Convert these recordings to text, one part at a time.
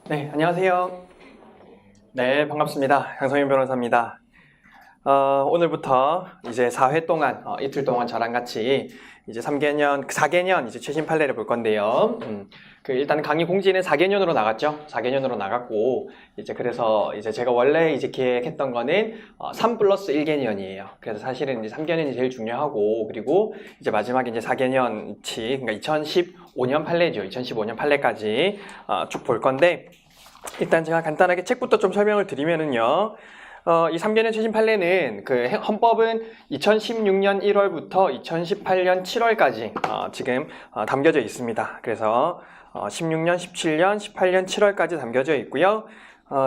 네, 안녕하세요. 네, 반갑습니다. 강성윤 변호사입니다. 오늘부터 이제 4회 동안, 이틀 동안 저랑 같이 이제 4개년 이제 최신 판례를 볼 건데요. 일단 강의 공지는 4개년으로 나갔죠. 4개년으로 나갔고, 이제 그래서 이제 제가 원래 이제 계획했던 거는 3 플러스 1개년이에요. 그래서 사실은 이제 3개년이 제일 중요하고, 그리고 이제 마지막에 이제 4개년치, 그러니까 2015년 판례죠. 2015년 판례까지 쭉 볼 건데, 일단 제가 간단하게 책부터 좀 설명을 드리면은요. 이 3개년 최신 판례는 그 헌법은 2016년 1월부터 2018년 7월까지 지금 담겨져 있습니다. 그래서 16년, 17년, 18년 7월까지 담겨져 있고요.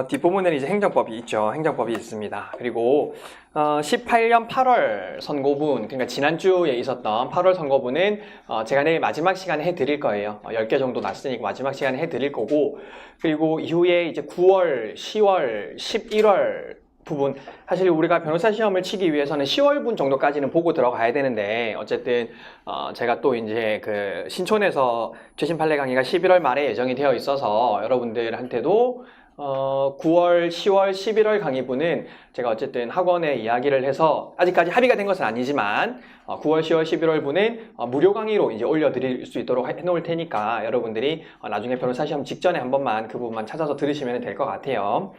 뒷부분에는 이제 행정법이 있죠. 행정법이 있습니다. 그리고 18년 8월 선고분, 그러니까 지난주에 있었던 8월 선고분은 제가 내일 마지막 시간에 해드릴 거예요. 10개 정도 났으니까 마지막 시간에 해드릴 거고, 그리고 이후에 이제 9월, 10월, 11월 부분, 사실 우리가 변호사 시험을 치기 위해서는 10월분 정도까지는 보고 들어가야 되는데, 어쨌든 제가 또 이제 그 신촌에서 최신 판례 강의가 11월 말에 예정이 되어 있어서 여러분들한테도 9월, 10월, 11월 강의분은 제가 어쨌든 학원에 이야기를 해서 아직까지 합의가 된 것은 아니지만 9월, 10월, 11월 분은 무료 강의로 이제 올려드릴 수 있도록 해놓을 테니까 여러분들이 나중에 변호사 시험 직전에 한 번만 그 부분만 찾아서 들으시면 될 것 같아요.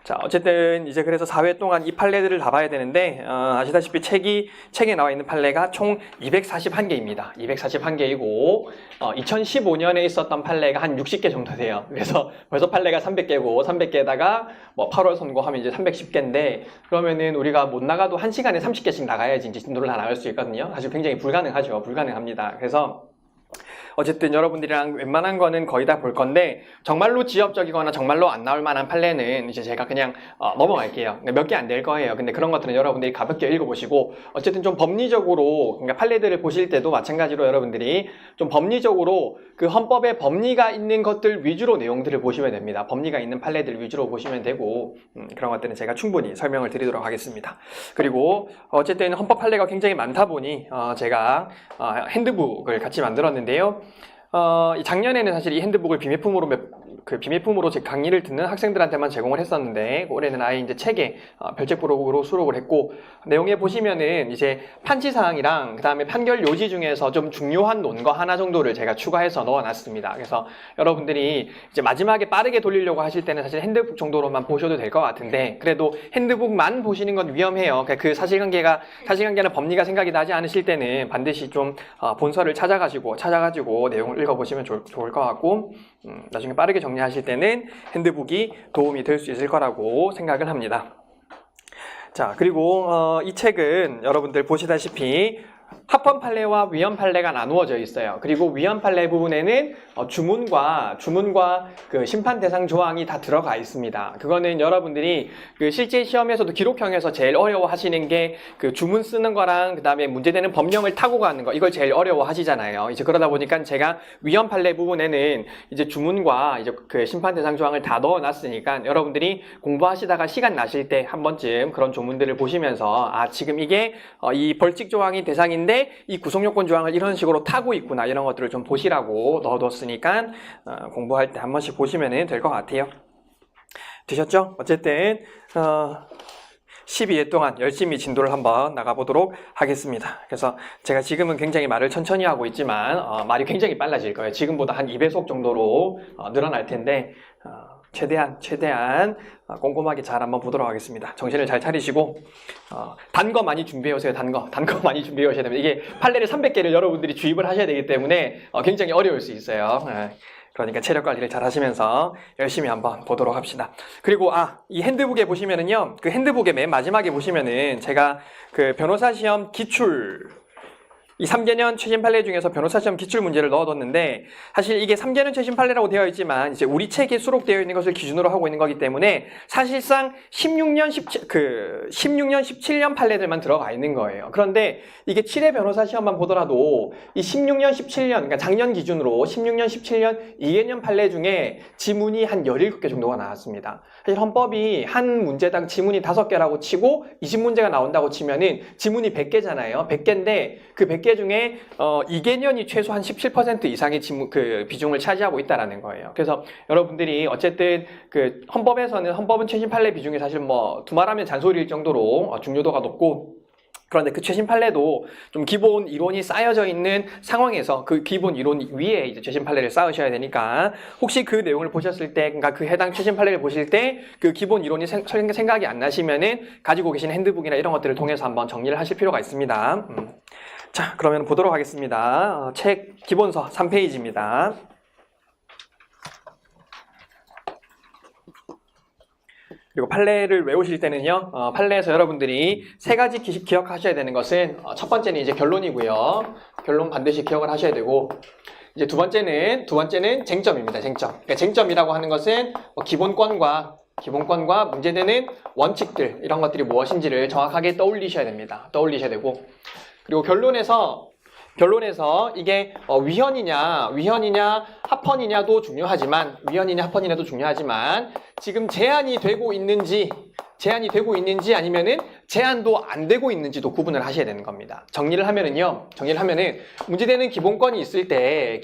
자, 어쨌든 이제 그래서 4회 동안 이 판례들을 다 봐야 되는데 아시다시피 책에 나와 있는 판례가 총 241개입니다. 241개이고 2015년에 있었던 판례가 한 60개 정도 돼요. 그래서 벌써 판례가 300개고 300개에다가 뭐 8월 선고하면 이제 310개인데 그러면은 우리가 못 나가도 1시간에 30개씩 나가야지 이제 진도를 다 나갈 수 있거든요. 사실 굉장히 불가능하죠. 불가능합니다. 그래서 어쨌든 여러분들이랑 웬만한 거는 거의 다 볼 건데 정말로 지엽적이거나 정말로 안 나올 만한 판례는 이제 제가 그냥 넘어갈게요. 몇 개 안 될 거예요. 근데 그런 것들은 여러분들이 가볍게 읽어보시고 어쨌든 좀 법리적으로, 그러니까 판례들을 보실 때도 마찬가지로 여러분들이 좀 법리적으로 그 헌법에 법리가 있는 것들 위주로 내용들을 보시면 됩니다. 법리가 있는 판례들 위주로 보시면 되고 그런 것들은 제가 충분히 설명을 드리도록 하겠습니다. 그리고 어쨌든 헌법 판례가 굉장히 많다 보니 제가 핸드북을 같이 만들었는데요. 작년에는 사실 이 핸드북을 비매품으로 제 강의를 듣는 학생들한테만 제공을 했었는데 올해는 아예 이제 책에 별책부록으로 수록을 했고 내용에 보시면은 이제 판치사항이랑 그 다음에 판결 요지 중에서 좀 중요한 논거 하나 정도를 제가 추가해서 넣어놨습니다. 그래서 여러분들이 이제 마지막에 빠르게 돌리려고 하실 때는 사실 핸드북 정도로만 보셔도 될 것 같은데 그래도 핸드북만 보시는 건 위험해요. 그 사실관계는 법리가 생각이 나지 않으실 때는 반드시 좀 본서를 찾아가지고 내용을 읽어보시면 좋을 것 같고 나중에 빠르게 정리하실 때는 핸드북이 도움이 될 수 있을 거라고 생각을 합니다. 자, 그리고 이 책은 여러분들 보시다시피 합헌 판례와 위헌 판례가 나누어져 있어요. 그리고 위헌 판례 부분에는 주문과 그 심판 대상 조항이 다 들어가 있습니다. 그거는 여러분들이 그 실제 시험에서도 기록형에서 제일 어려워하시는 게 그 주문 쓰는 거랑 그 다음에 문제되는 법령을 타고 가는 거, 이걸 제일 어려워하시잖아요. 이제 그러다 보니까 제가 위헌 판례 부분에는 이제 주문과 이제 그 심판 대상 조항을 다 넣어놨으니까 여러분들이 공부하시다가 시간 나실 때 한 번쯤 그런 조문들을 보시면서 지금 이게 이 벌칙 조항이 대상인데 이 구속요건 조항을 이런 식으로 타고 있구나, 이런 것들을 좀 보시라고 넣어뒀으니까 공부할 때 한 번씩 보시면 될 것 같아요. 되셨죠? 어쨌든 12회 동안 열심히 진도를 한번 나가보도록 하겠습니다. 그래서 제가 지금은 굉장히 말을 천천히 하고 있지만 말이 굉장히 빨라질 거예요. 지금보다 한 2배속 정도로 늘어날 텐데 최대한 꼼꼼하게 잘 한번 보도록 하겠습니다. 정신을 잘 차리시고 단 거 많이 준비해 오세요. 단 거 많이 준비해 오셔야 됩니다. 이게 판례를 300개를 여러분들이 주입을 하셔야 되기 때문에 굉장히 어려울 수 있어요. 그러니까 체력 관리를 잘 하시면서 열심히 한번 보도록 합시다. 그리고 이 핸드북에 보시면은요, 그 핸드북의 맨 마지막에 보시면은 제가 그 변호사 시험 기출, 이 3개년 최신 판례 중에서 변호사 시험 기출 문제를 넣어뒀는데 사실 이게 3개년 최신 판례라고 되어 있지만 이제 우리 책에 수록되어 있는 것을 기준으로 하고 있는 거기 때문에 사실상 16년, 17년 판례들만 들어가 있는 거예요. 그런데 이게 7회 변호사 시험만 보더라도 이 16년, 17년, 그러니까 작년 기준으로 16년, 17년 2개년 판례 중에 지문이 한 17개 정도가 나왔습니다. 사실 헌법이 한 문제당 지문이 5개라고 치고 20문제가 나온다고 치면은 지문이 100개잖아요. 100개인데 그 100개 10개 중에 2개년이 최소한 17% 이상의 비중을 차지하고 있다라는 거예요. 그래서 여러분들이 어쨌든 그 헌법은 최신 판례 비중이 사실 뭐 두말하면 잔소리일 정도로 중요도가 높고, 그런데 그 최신 판례도 좀 기본 이론이 쌓여져 있는 상황에서 그 기본 이론 위에 이제 최신 판례를 쌓으셔야 되니까, 혹시 그 내용을 보셨을 때, 그러니까 그 해당 최신 판례를 보실 때 그 기본 이론이 생각이 안 나시면은 가지고 계신 핸드북이나 이런 것들을 통해서 한번 정리를 하실 필요가 있습니다. 자, 그러면 보도록 하겠습니다. 책 기본서 3페이지입니다. 그리고 판례를 외우실 때는요, 판례에서 여러분들이 세 가지 기억하셔야 되는 것은, 첫 번째는 이제 결론이고요. 결론 반드시 기억을 하셔야 되고, 이제 두 번째는 쟁점입니다. 쟁점. 그러니까 쟁점이라고 하는 것은 기본권과 문제되는 원칙들, 이런 것들이 무엇인지를 정확하게 떠올리셔야 됩니다. 떠올리셔야 되고, 그리고 결론에서 이게 위헌이냐 합헌이냐도 중요하지만, 지금 제한이 되고 있는지 아니면은 제한도 안 되고 있는지도 구분을 하셔야 되는 겁니다. 정리를 하면은 문제되는 기본권이 있을 때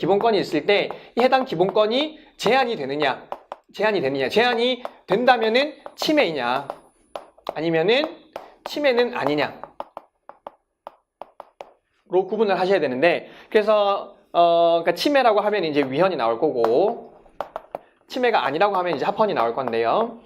이 해당 기본권이 제한이 된다면은 침해이냐 아니면은 침해는 아니냐 로 구분을 하셔야 되는데, 그래서 그러니까 침해라고 하면 이제 위헌이 나올 거고, 침해가 아니라고 하면 이제 합헌이 나올 건데요.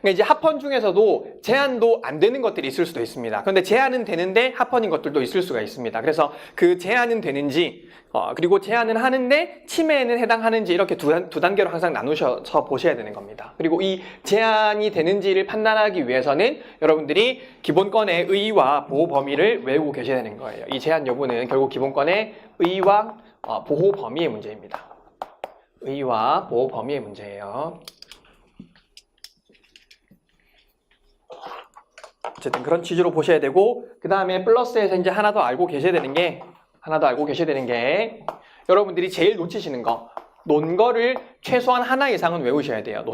그러니까 이제 합헌 중에서도 제한도 안 되는 것들이 있을 수도 있습니다. 그런데 제한은 되는데 합헌인 것들도 있을 수가 있습니다. 그래서 그 제한은 되는지, 그리고 제한은 하는데 침해에는 해당하는지, 이렇게 두 단계로 항상 나누셔서 보셔야 되는 겁니다. 그리고 이 제한이 되는지를 판단하기 위해서는 여러분들이 기본권의 의의와 보호 범위를 외우고 계셔야 되는 거예요. 이 제한 여부는 결국 기본권의 의의와 보호 범위의 문제입니다. 의의와 보호 범위의 문제예요. 어쨌든 그런 취지로 보셔야 되고, 그 다음에 플러스에서 이제 하나 더 알고 계셔야 되는 게, 여러분들이 제일 놓치시는 거, 논거를 최소한 하나 이상은 외우셔야 돼요.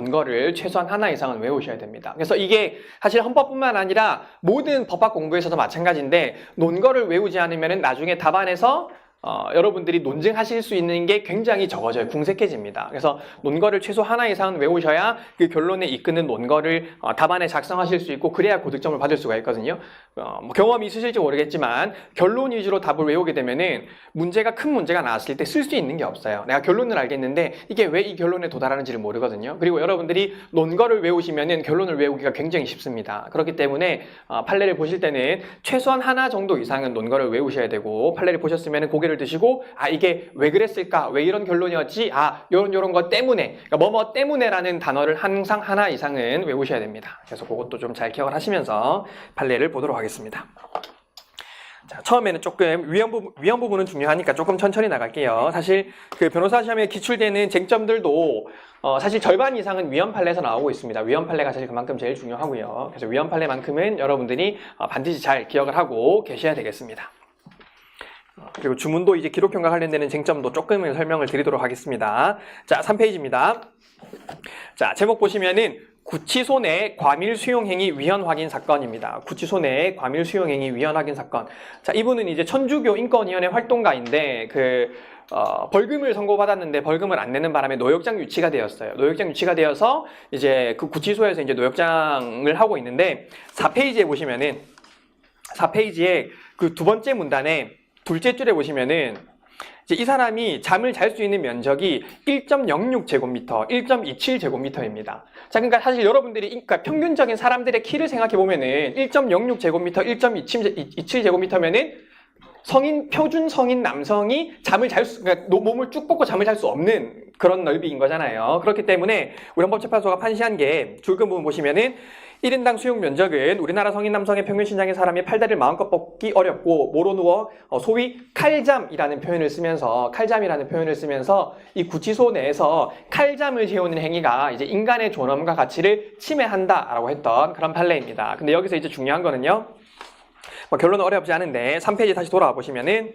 됩니다. 그래서 이게 사실 헌법뿐만 아니라 모든 법학 공부에서도 마찬가지인데, 논거를 외우지 않으면 나중에 답안에서 여러분들이 논증하실 수 있는 게 굉장히 적어져요. 궁색해집니다. 그래서 논거를 최소 하나 이상은 외우셔야 그 결론에 이끄는 논거를 답안에 작성하실 수 있고, 그래야 고득점을 받을 수가 있거든요. 뭐 경험이 있으실지 모르겠지만 결론 위주로 답을 외우게 되면은 큰 문제가 나왔을 때 쓸 수 있는 게 없어요. 내가 결론을 알겠는데 이게 왜 이 결론에 도달하는지를 모르거든요. 그리고 여러분들이 논거를 외우시면은 결론을 외우기가 굉장히 쉽습니다. 그렇기 때문에 판례를 보실 때는 최소한 하나 정도 이상은 논거를 외우셔야 되고, 판례를 보셨으면은 고개를 드시고, 이게 왜 그랬을까? 왜 이런 결론이었지? 요런 것 때문에, 그러니까 뭐뭐 때문에라는 단어를 항상 하나 이상은 외우셔야 됩니다. 그래서 그것도 좀 잘 기억을 하시면서 판례를 보도록 하겠습니다. 자, 처음에는 조금 위헌 부분은 중요하니까 조금 천천히 나갈게요. 사실 그 변호사 시험에 기출되는 쟁점들도 사실 절반 이상은 위헌 판례에서 나오고 있습니다. 위헌 판례가 사실 그만큼 제일 중요하고요. 그래서 위헌 판례만큼은 여러분들이 반드시 잘 기억을 하고 계셔야 되겠습니다. 그리고 주문도 이제 기록형과 관련되는 쟁점도 조금 설명을 드리도록 하겠습니다. 자, 3페이지입니다. 자, 제목 보시면은 구치소 내 과밀 수용행위 위헌 확인 사건입니다. 구치소 내 과밀 수용행위 위헌 확인 사건. 자, 이분은 이제 천주교 인권위원회 활동가인데 벌금을 선고받았는데 벌금을 안 내는 바람에 노역장 유치가 되었어요. 노역장 유치가 되어서 이제 그 구치소에서 이제 노역장을 하고 있는데, 4페이지에 보시면은 4페이지에 그 두 번째 문단에 둘째 줄에 보시면은 이제 이 사람이 잠을 잘 수 있는 면적이 1.06제곱미터, 1.27제곱미터입니다. 자, 그러니까 사실 여러분들이 그러니까 평균적인 사람들의 키를 생각해 보면은 1.06제곱미터, 1.27제곱미터면은 표준 성인 남성이 그러니까 몸을 쭉 뻗고 잠을 잘 수 없는 그런 넓이인 거잖아요. 그렇기 때문에 우리 헌법재판소가 판시한 게 줄근 부분 보시면은 1인당 수용 면적은 우리나라 성인 남성의 평균 신장의 사람이 팔다리를 마음껏 뻗기 어렵고 모로 누워 소위 칼잠이라는 표현을 쓰면서 이 구치소 내에서 칼잠을 재우는 행위가 이제 인간의 존엄과 가치를 침해한다라고 했던 그런 판례입니다. 근데 여기서 이제 중요한 거는요, 결론은 어렵지 않은데 3페이지 다시 돌아와 보시면은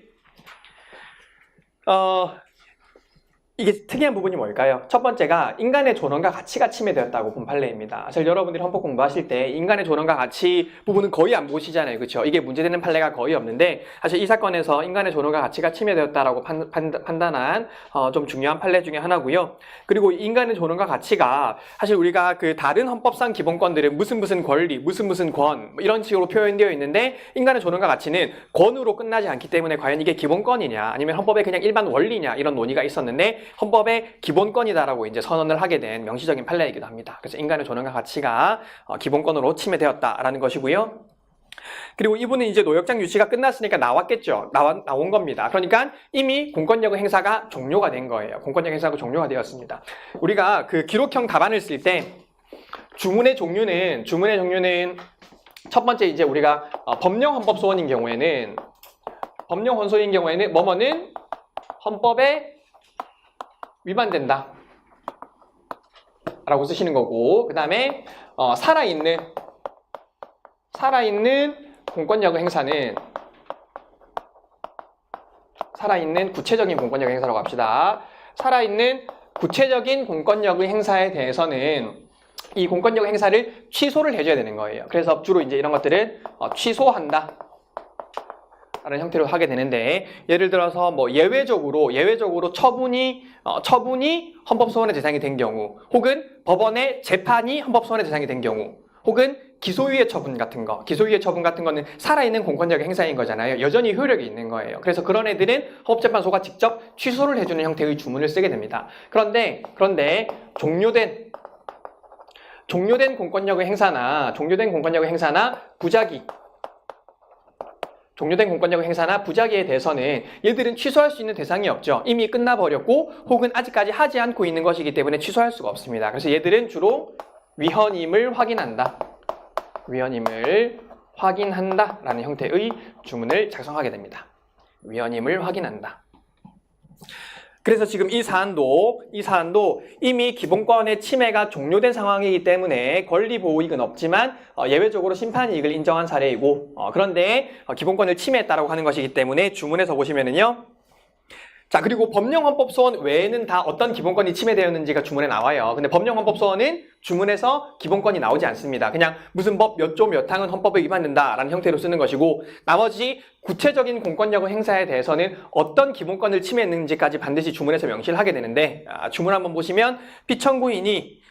이게 특이한 부분이 뭘까요? 첫 번째가 인간의 존엄과 가치가 침해되었다고 본 판례입니다. 사실 여러분들이 헌법 공부하실 때 인간의 존엄과 가치 부분은 거의 안 보시잖아요. 그렇죠? 이게 문제되는 판례가 거의 없는데 사실 이 사건에서 인간의 존엄과 가치가 침해되었다라고 판단한 좀 중요한 판례 중에 하나고요. 그리고 인간의 존엄과 가치가 사실 우리가 그 다른 헌법상 기본권들은 무슨 권리, 무슨 권 이런 식으로 표현되어 있는데 인간의 존엄과 가치는 권으로 끝나지 않기 때문에 과연 이게 기본권이냐 아니면 헌법의 그냥 일반 원리냐 이런 논의가 있었는데 헌법의 기본권이다라고 이제 선언을 하게 된 명시적인 판례이기도 합니다. 그래서 인간의 존엄과 가치가 기본권으로 침해되었다라는 것이고요. 그리고 이분은 이제 노역장 유치가 끝났으니까 나왔겠죠. 나온 겁니다. 그러니까 이미 공권력 행사가 종료가 된 거예요. 공권력 행사가 종료가 되었습니다. 우리가 그 기록형 답안을 쓸 때 주문의 종류는 첫 번째 이제 우리가 법령 헌법 소원인 경우에는 뭐뭐는 헌법에 위반된다 라고 쓰시는 거고, 그 다음에 살아있는 공권력 행사는 살아있는 구체적인 공권력 행사라고 합시다. 살아있는 구체적인 공권력의 행사에 대해서는 이 공권력 행사를 취소를 해줘야 되는 거예요. 그래서 주로 이제 이런 것들은 취소한다 라는 형태로 하게 되는데, 예를 들어서 뭐 예외적으로 처분이 헌법소원의 대상이 된 경우, 혹은 법원의 재판이 헌법소원의 대상이 된 경우, 혹은 기소유예 처분 같은 거는 살아있는 공권력 행사인 거잖아요. 여전히 효력이 있는 거예요. 그래서 그런 애들은 헌법재판소가 직접 취소를 해주는 형태의 주문을 쓰게 됩니다. 그런데 종료된 공권력의 행사나 부작위에 대해서는 얘들은 취소할 수 있는 대상이 없죠. 이미 끝나버렸고 혹은 아직까지 하지 않고 있는 것이기 때문에 취소할 수가 없습니다. 그래서 얘들은 주로 위헌임을 확인한다라는 형태의 주문을 작성하게 됩니다. 위헌임을 확인한다. 그래서 지금 이 사안도 이미 기본권의 침해가 종료된 상황이기 때문에 권리보호이익은 없지만 예외적으로 심판이익을 인정한 사례이고, 그런데 기본권을 침해했다라고 하는 것이기 때문에 주문에서 보시면은요. 자, 그리고 법령헌법소원 외에는 다 어떤 기본권이 침해되었는지가 주문에 나와요. 근데 법령헌법소원은 주문에서 기본권이 나오지 않습니다. 그냥 무슨 법 몇 조 몇 항은 헌법에 위반된다라는 형태로 쓰는 것이고, 나머지 구체적인 공권력 행사에 대해서는 어떤 기본권을 침해했는지까지 반드시 주문에서 명시를 하게 되는데, 주문 한번 보시면 피청구인이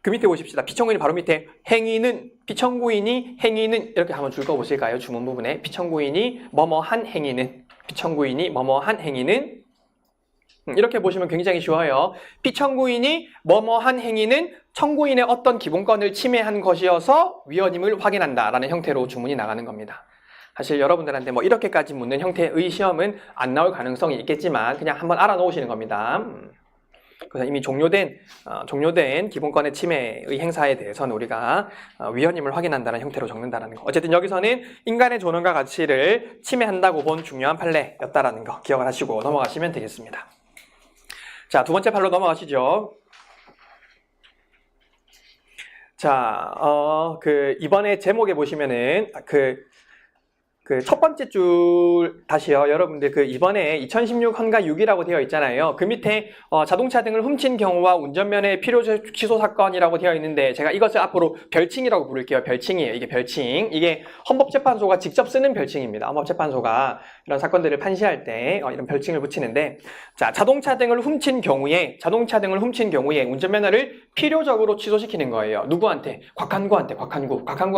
그 밑에 보십시다. 피청구인이 바로 밑에 피청구인이 행위는 이렇게 한번 줄 거 보실까요? 주문 부분에 피청구인이 뭐뭐한 행위는 이렇게 보시면 굉장히 쉬워요. 피청구인이 뭐뭐한 행위는 청구인의 어떤 기본권을 침해한 것이어서 위헌임을 확인한다라는 형태로 주문이 나가는 겁니다. 사실 여러분들한테 뭐 이렇게까지 묻는 형태의 시험은 안 나올 가능성이 있겠지만 그냥 한번 알아놓으시는 겁니다. 그래서 이미 종료된 기본권의 침해의 행사에 대해서는 우리가 위헌임을 확인한다는 형태로 적는다는 거. 어쨌든 여기서는 인간의 존엄과 가치를 침해한다고 본 중요한 판례였다라는 거 기억을 하시고 넘어가시면 되겠습니다. 자, 두 번째 판례로 넘어가시죠. 자, 이번에 제목에 보시면은 첫 번째 줄 다시요. 여러분들 이번에 2016 헌가 6이라고 되어 있잖아요. 그 밑에 자동차 등을 훔친 경우와 운전면허 필요 취소 사건이라고 되어 있는데, 제가 이것을 앞으로 별칭이라고 부를게요. 별칭이에요. 이게 별칭. 이게 헌법재판소가 직접 쓰는 별칭입니다. 헌법재판소가 이런 사건들을 판시할 때 이런 별칭을 붙이는데, 자, 자동차 등을 훔친 경우에 운전면허를 필요적으로 취소시키는 거예요. 누구한테? 곽한구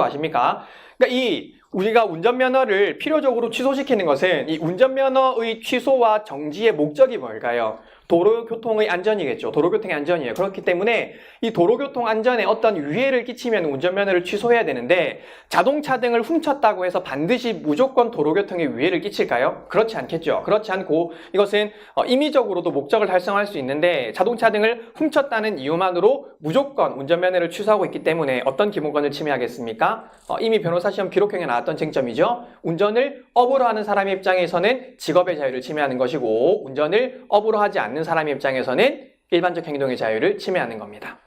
아십니까? 그러니까 우리가 운전면허를 필요적으로 취소시키는 것은 이 운전면허의 취소와 정지의 목적이 뭘까요? 도로교통의 안전이겠죠. 도로교통의 안전이에요. 그렇기 때문에 이 도로교통 안전에 어떤 위해를 끼치면 운전면허를 취소해야 되는데, 자동차 등을 훔쳤다고 해서 반드시 무조건 도로교통에 위해를 끼칠까요? 그렇지 않겠죠. 그렇지 않고 이것은 임의적으로도 목적을 달성할 수 있는데, 자동차 등을 훔쳤다는 이유만으로 무조건 운전면허를 취소하고 있기 때문에 어떤 기본권을 침해하겠습니까? 이미 변호사 시험 기록형에 나왔던 쟁점이죠. 운전을 업으로 하는 사람의 입장에서는 직업의 자유를 침해하는 것이고, 운전을 업으로 하지 않는 사람의 입장에서는 일반적 행동의 자유를 침해하는 겁니다.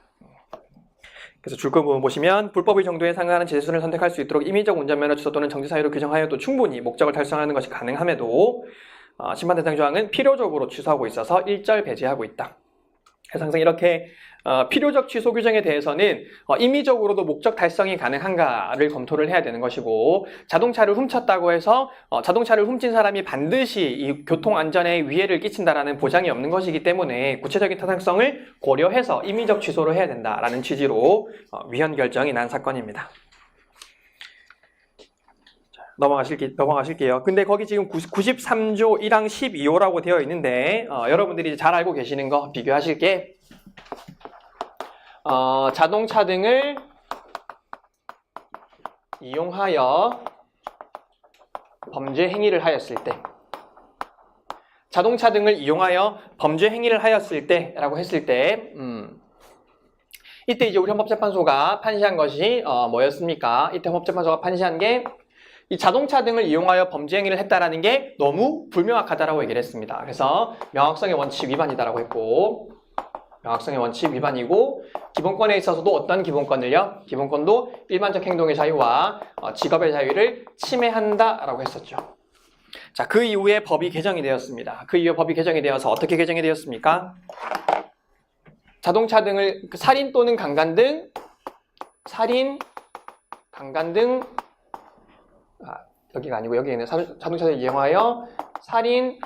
그래서 줄거 부분 보시면 불법의 정도에 상응하는 제재수단을 선택할 수 있도록 임의적 운전면허 취소 또는 정지 사유를 규정하여도 충분히 목적을 달성하는 것이 가능함에도 심판 대상 조항은 필요적으로 취소하고 있어서 1절 배제하고 있다. 그래서 항상 이렇게 필요적 취소 규정에 대해서는 임의적으로도 목적 달성이 가능한가를 검토를 해야 되는 것이고, 자동차를 훔쳤다고 해서 자동차를 훔친 사람이 반드시 이 교통안전에 위해를 끼친다라는 보장이 없는 것이기 때문에 구체적인 타당성을 고려해서 임의적 취소를 해야 된다라는 취지로 위헌 결정이 난 사건입니다. 넘어가실게요. 근데 거기 지금 93조 1항 12호라고 되어 있는데 여러분들이 잘 알고 계시는 거 비교하실 게 자동차 등을 이용하여 범죄 행위를 하였을 때, 자동차 등을 이용하여 범죄 행위를 하였을 때라고 했을 때, 이때 이제 우리 헌법재판소가 판시한 것이 뭐였습니까? 이때 헌법재판소가 판시한 게 이 자동차 등을 이용하여 범죄 행위를 했다라는 게 너무 불명확하다라고 얘기를 했습니다. 그래서 명확성의 원칙 위반이다라고 했고, 명확성의 원칙 위반이고, 기본권에 있어서도 어떤 기본권을요? 기본권도 일반적 행동의 자유와 직업의 자유를 침해한다라고 했었죠. 자, 그 이후에 법이 개정이 되었습니다. 그 이후에 법이 개정이 되어서 어떻게 개정이 되었습니까? 자동차 등을 살인 또는 강간 등 여기가 아니고 여기 있는 자동차를 이용하여 살인,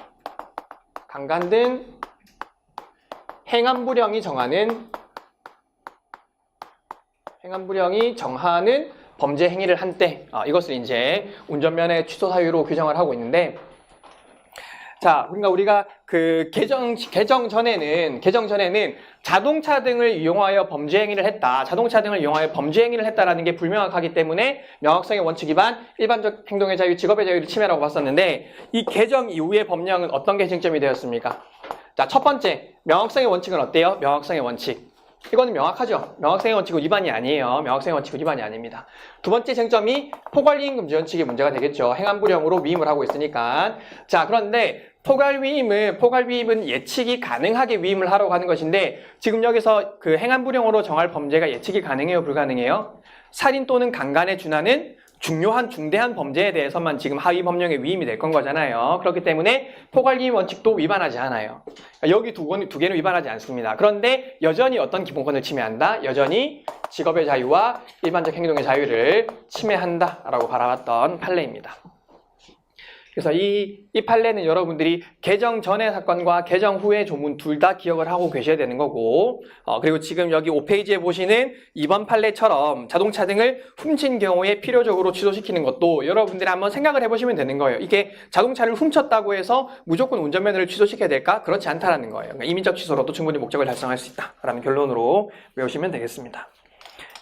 강간 등 행안부령이 정하는 범죄 행위를 한 때, 이것을 이제 운전면허 취소 사유로 규정을 하고 있는데, 자, 그러니까 우리가 그 개정 전에는 자동차 등을 이용하여 범죄 행위를 했다, 자동차 등을 이용하여 범죄 행위를 했다라는 게 불명확하기 때문에 명확성의 원칙 위반, 일반적 행동의 자유, 직업의 자유를 침해라고 봤었는데, 이 개정 이후의 법령은 어떤 개정점이 되었습니까? 자, 첫 번째, 명확성의 원칙은 어때요? 명확성의 원칙. 이거는 명확하죠? 명확성의 원칙은 위반이 아니에요. 명확성의 원칙은 위반이 아닙니다. 두 번째 쟁점이 포괄위임 금지 원칙이 문제가 되겠죠. 행안부령으로 위임을 하고 있으니까. 자, 그런데 포괄위임은 예측이 가능하게 위임을 하려고 하는 것인데, 지금 여기서 그 행안부령으로 정할 범죄가 예측이 가능해요? 불가능해요? 살인 또는 강간에 준하는 중요한 중대한 범죄에 대해서만 지금 하위 법령에 위임이 될 건 거잖아요. 그렇기 때문에 포괄위임 원칙도 위반하지 않아요. 여기 두 개는 위반하지 않습니다. 그런데 여전히 어떤 기본권을 침해한다? 여전히 직업의 자유와 일반적 행동의 자유를 침해한다라고 바라봤던 판례입니다. 그래서 이 판례는 여러분들이 개정 전의 사건과 개정 후의 조문 둘 다 기억을 하고 계셔야 되는 거고, 그리고 지금 여기 5페이지에 보시는 이번 판례처럼 자동차 등을 훔친 경우에 필요적으로 취소시키는 것도 여러분들이 한번 생각을 해보시면 되는 거예요. 이게 자동차를 훔쳤다고 해서 무조건 운전면허를 취소시켜야 될까? 그렇지 않다라는 거예요. 그러니까 임의적 취소로도 충분히 목적을 달성할 수 있다라는 결론으로 외우시면 되겠습니다.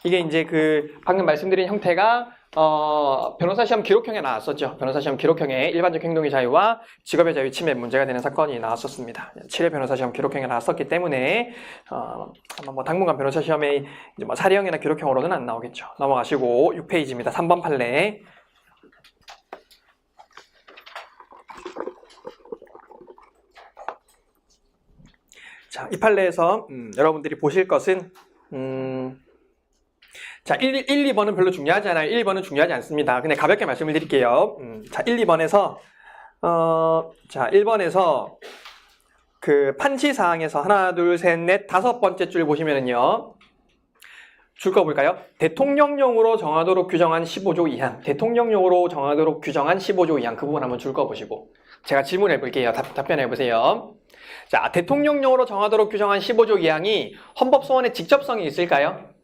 이게 이제 그 방금 말씀드린 형태가 변호사 시험 기록형에 나왔었죠. 변호사 시험 기록형에 일반적 행동의 자유와 직업의 자유 침해 문제가 되는 사건이 나왔었습니다. 7회 변호사 시험 기록형에 나왔었기 때문에 아마 뭐 당분간 변호사 시험에 이제 뭐 사례형이나 기록형으로는 안 나오겠죠. 넘어가시고 6페이지입니다. 3번 판례. 자, 이 판례에서 여러분들이 보실 것은 자, 1, 2번은 별로 중요하지 않아요. 1, 2번은 중요하지 않습니다. 그냥 가볍게 말씀을 드릴게요. 자, 1, 2번에서, 1번에서 그 판시사항에서 하나, 둘, 셋, 넷, 다섯 번째 줄 보시면은요. 줄 거 볼까요? 대통령령으로 정하도록 규정한 15조 2항. 대통령령으로 정하도록 규정한 15조 2항. 그 부분 한번 줄 거 보시고. 제가 질문해 볼게요. 답변해 보세요. 자, 대통령령으로 정하도록 규정한 15조 2항이 헌법소원에 직접성이 있을까요?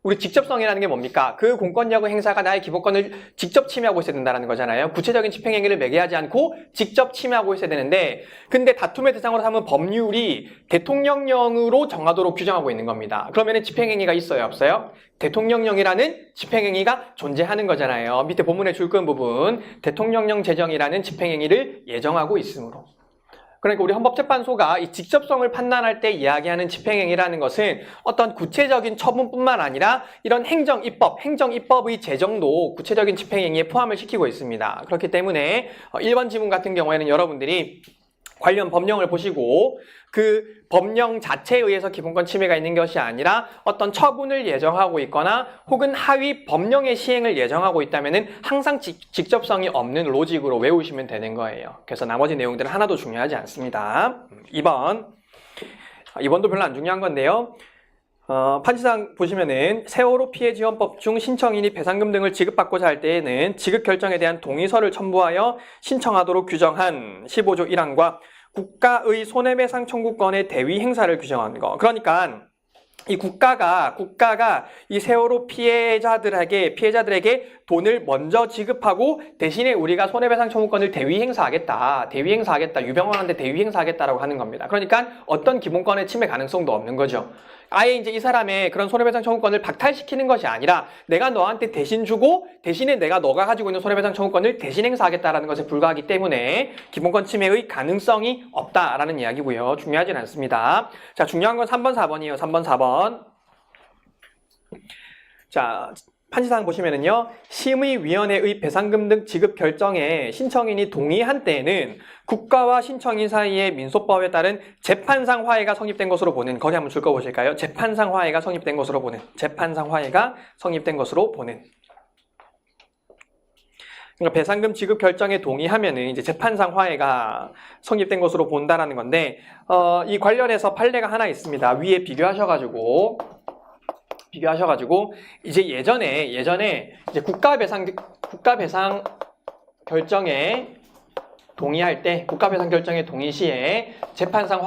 우리 직접성이라는 게 뭡니까? 그 공권력의 행사가 나의 기본권을 직접 침해하고 있어야 된다는 거잖아요. 구체적인 집행행위를 매개하지 않고 직접 침해하고 있어야 되는데, 근데 다툼의 대상으로 삼은 법률이 대통령령으로 정하도록 규정하고 있는 겁니다. 그러면 집행행위가 있어요? 없어요? 대통령령이라는 집행행위가 존재하는 거잖아요. 밑에 본문에 줄 건 부분, 대통령령 제정이라는 집행행위를 예정하고 있으므로. 그러니까 우리 헌법재판소가 이 직접성을 판단할 때 이야기하는 집행행위라는 것은 어떤 구체적인 처분뿐만 아니라 이런 행정입법의 제정도 구체적인 집행행위에 포함을 시키고 있습니다. 그렇기 때문에 1번 지문 같은 경우에는 여러분들이 관련 법령을 보시고 그 법령 자체에 의해서 기본권 침해가 있는 것이 아니라 어떤 처분을 예정하고 있거나 혹은 하위 법령의 시행을 예정하고 있다면은 항상 직접성이 없는 로직으로 외우시면 되는 거예요. 그래서 나머지 내용들은 하나도 중요하지 않습니다. 2번도 별로 안 중요한 건데요. 판지상 보시면은 세월호 피해지원법 중 신청인이 배상금 등을 지급받고자 할 때에는 지급 결정에 대한 동의서를 첨부하여 신청하도록 규정한 15조 1항과 국가의 손해배상 청구권의 대위 행사를 규정한 거. 그러니까 이 국가가 이 세월호 피해자들에게 돈을 먼저 지급하고 대신에 우리가 손해배상 청구권을 대위 행사하겠다. 유병헌한테 대위 행사하겠다라고 하는 겁니다. 그러니까 어떤 기본권의 침해 가능성도 없는 거죠. 아예 이제 이 사람의 그런 손해배상 청구권을 박탈시키는 것이 아니라 내가 너한테 대신 주고 대신에 내가 너가 가지고 있는 손해배상 청구권을 대신 행사하겠다라는 것에 불과하기 때문에 기본권 침해의 가능성이 없다라는 이야기고요. 중요하진 않습니다. 자, 중요한 건 3번, 4번이에요. 3번, 4번. 자, 판지사항 보시면은요, 심의위원회의 배상금 등 지급 결정에 신청인이 동의한 때에는 국가와 신청인 사이의 민소법에 따른 재판상 화해가 성립된 것으로 보는, 거기 한번 줄거 보실까요? 재판상 화해가 성립된 것으로 보는. 그러니까 배상금 지급 결정에 동의하면은 이제 재판상 화해가 성립된 것으로 본다라는 건데, 이 관련해서 판례가 하나 있습니다. 위에 비교하셔가지고 이제 예전에 이제 국가 배상 결정에 동의할 때, 국가 배상 결정에 동의 시에 재판상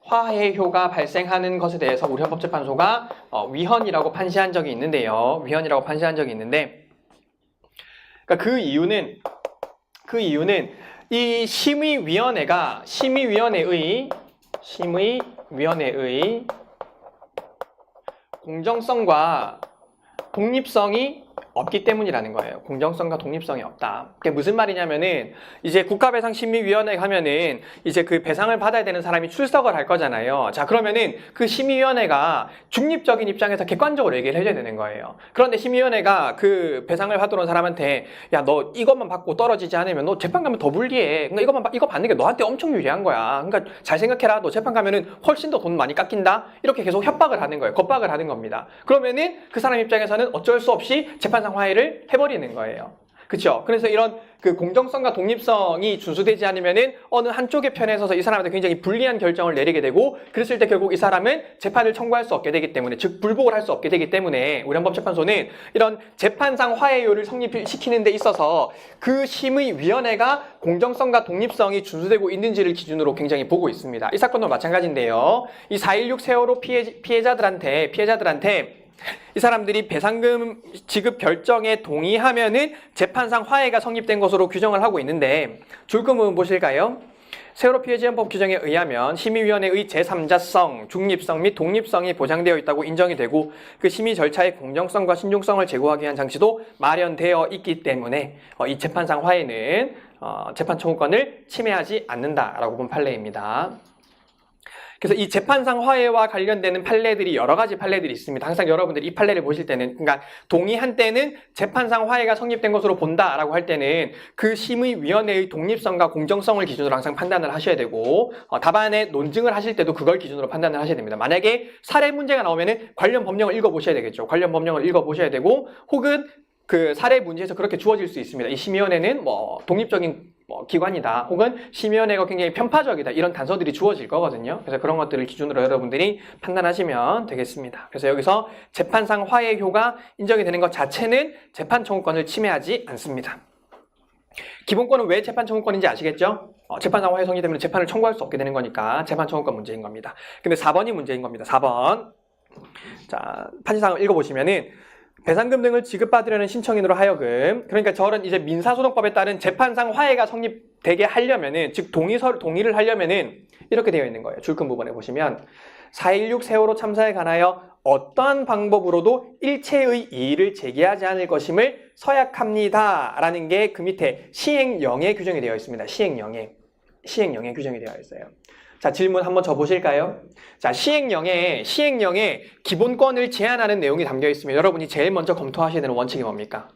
화해효가 발생하는 것에 대해서 우리 헌법재판소가 위헌이라고 판시한 적이 있는데요. 그러니까 그 이유는 이 심의위원회의 공정성과 독립성이 없기 때문이라는 거예요. 공정성과 독립성이 없다. 그게 무슨 말이냐면은 이제 국가배상심의위원회 하면은 이제 그 배상을 받아야 되는 사람이 출석을 할 거잖아요. 자, 그러면은 그 심의위원회가 중립적인 입장에서 객관적으로 얘기를 해줘야 되는 거예요. 그런데 심의위원회가 그 배상을 받으러 온 사람한테 야, 너 이것만 받고 떨어지지 않으면 너 재판 가면 더 불리해. 그러니까 이거 받는 게 너한테 엄청 유리한 거야. 그러니까 잘 생각해라. 너 재판 가면은 훨씬 더 돈 많이 깎인다. 이렇게 계속 협박을 하는 거예요. 겁박을 하는 겁니다. 그러면은 그 사람 입장에서는 어쩔 수 없이 재판상 화해를 해버리는 거예요. 그렇죠? 그래서 이런 그 공정성과 독립성이 준수되지 않으면은 어느 한쪽의 편에 서서 이 사람한테 굉장히 불리한 결정을 내리게 되고, 그랬을 때 결국 이 사람은 재판을 청구할 수 없게 되기 때문에, 즉 불복을 할 수 없게 되기 때문에 우리 헌법재판소는 이런 재판상 화해율을 성립시키는 데 있어서 그 심의위원회가 공정성과 독립성이 준수되고 있는지를 기준으로 굉장히 보고 있습니다. 이 사건도 마찬가지인데요. 이 4.16 세월호 피해자들한테 이 사람들이 배상금 지급 결정에 동의하면은 재판상 화해가 성립된 것으로 규정을 하고 있는데, 줄거문 보실까요? 세월호 피해지원법 규정에 의하면 심의위원회의 제3자성, 중립성 및 독립성이 보장되어 있다고 인정이 되고 그 심의 절차의 공정성과 신중성을 제고하기 위한 장치도 마련되어 있기 때문에 이 재판상 화해는 재판 청구권을 침해하지 않는다라고 본 판례입니다. 그래서 이 재판상 화해와 관련되는 판례들이 여러 가지 판례들이 있습니다. 항상 여러분들이 이 판례를 보실 때는, 그러니까 동의한 때는 재판상 화해가 성립된 것으로 본다라고 할 때는 그 심의위원회의 독립성과 공정성을 기준으로 항상 판단을 하셔야 되고, 답안에 논증을 하실 때도 그걸 기준으로 판단을 하셔야 됩니다. 만약에 사례 문제가 나오면은 관련 법령을 읽어보셔야 되겠죠. 관련 법령을 읽어보셔야 되고, 혹은 그 사례 문제에서 그렇게 주어질 수 있습니다. 이 심의위원회는 독립적인 기관이다, 혹은 심의위원회가 굉장히 편파적이다, 이런 단서들이 주어질 거거든요. 그래서 그런 것들을 기준으로 여러분들이 판단하시면 되겠습니다. 그래서 여기서 재판상 화해효가 인정이 되는 것 자체는 재판 청구권을 침해하지 않습니다. 기본권은 왜 재판 청구권인지 아시겠죠? 재판상 화해 성립 때문에 재판을 청구할 수 없게 되는 거니까 재판 청구권 문제인 겁니다. 근데 4번이 문제인 겁니다. 4번. 자, 판지사항을 읽어보시면은 배상금 등을 지급받으려는 신청인으로 하여금, 그러니까 저런 이제 민사소송법에 따른 재판상 화해가 성립되게 하려면은, 즉 동의를 하려면은 이렇게 되어 있는 거예요. 줄금 부분에 보시면 4.16 세월호 참사에 관하여 어떠한 방법으로도 일체의 이의를 제기하지 않을 것임을 서약합니다 라는 게 그 밑에 시행령에 규정이 되어 있습니다. 시행령에 규정이 되어 있어요. 자, 질문 한번 줘 보실까요? 자, 시행령에 기본권을 제한하는 내용이 담겨 있으면 여러분이 제일 먼저 검토하셔야 되는 원칙이 뭡니까?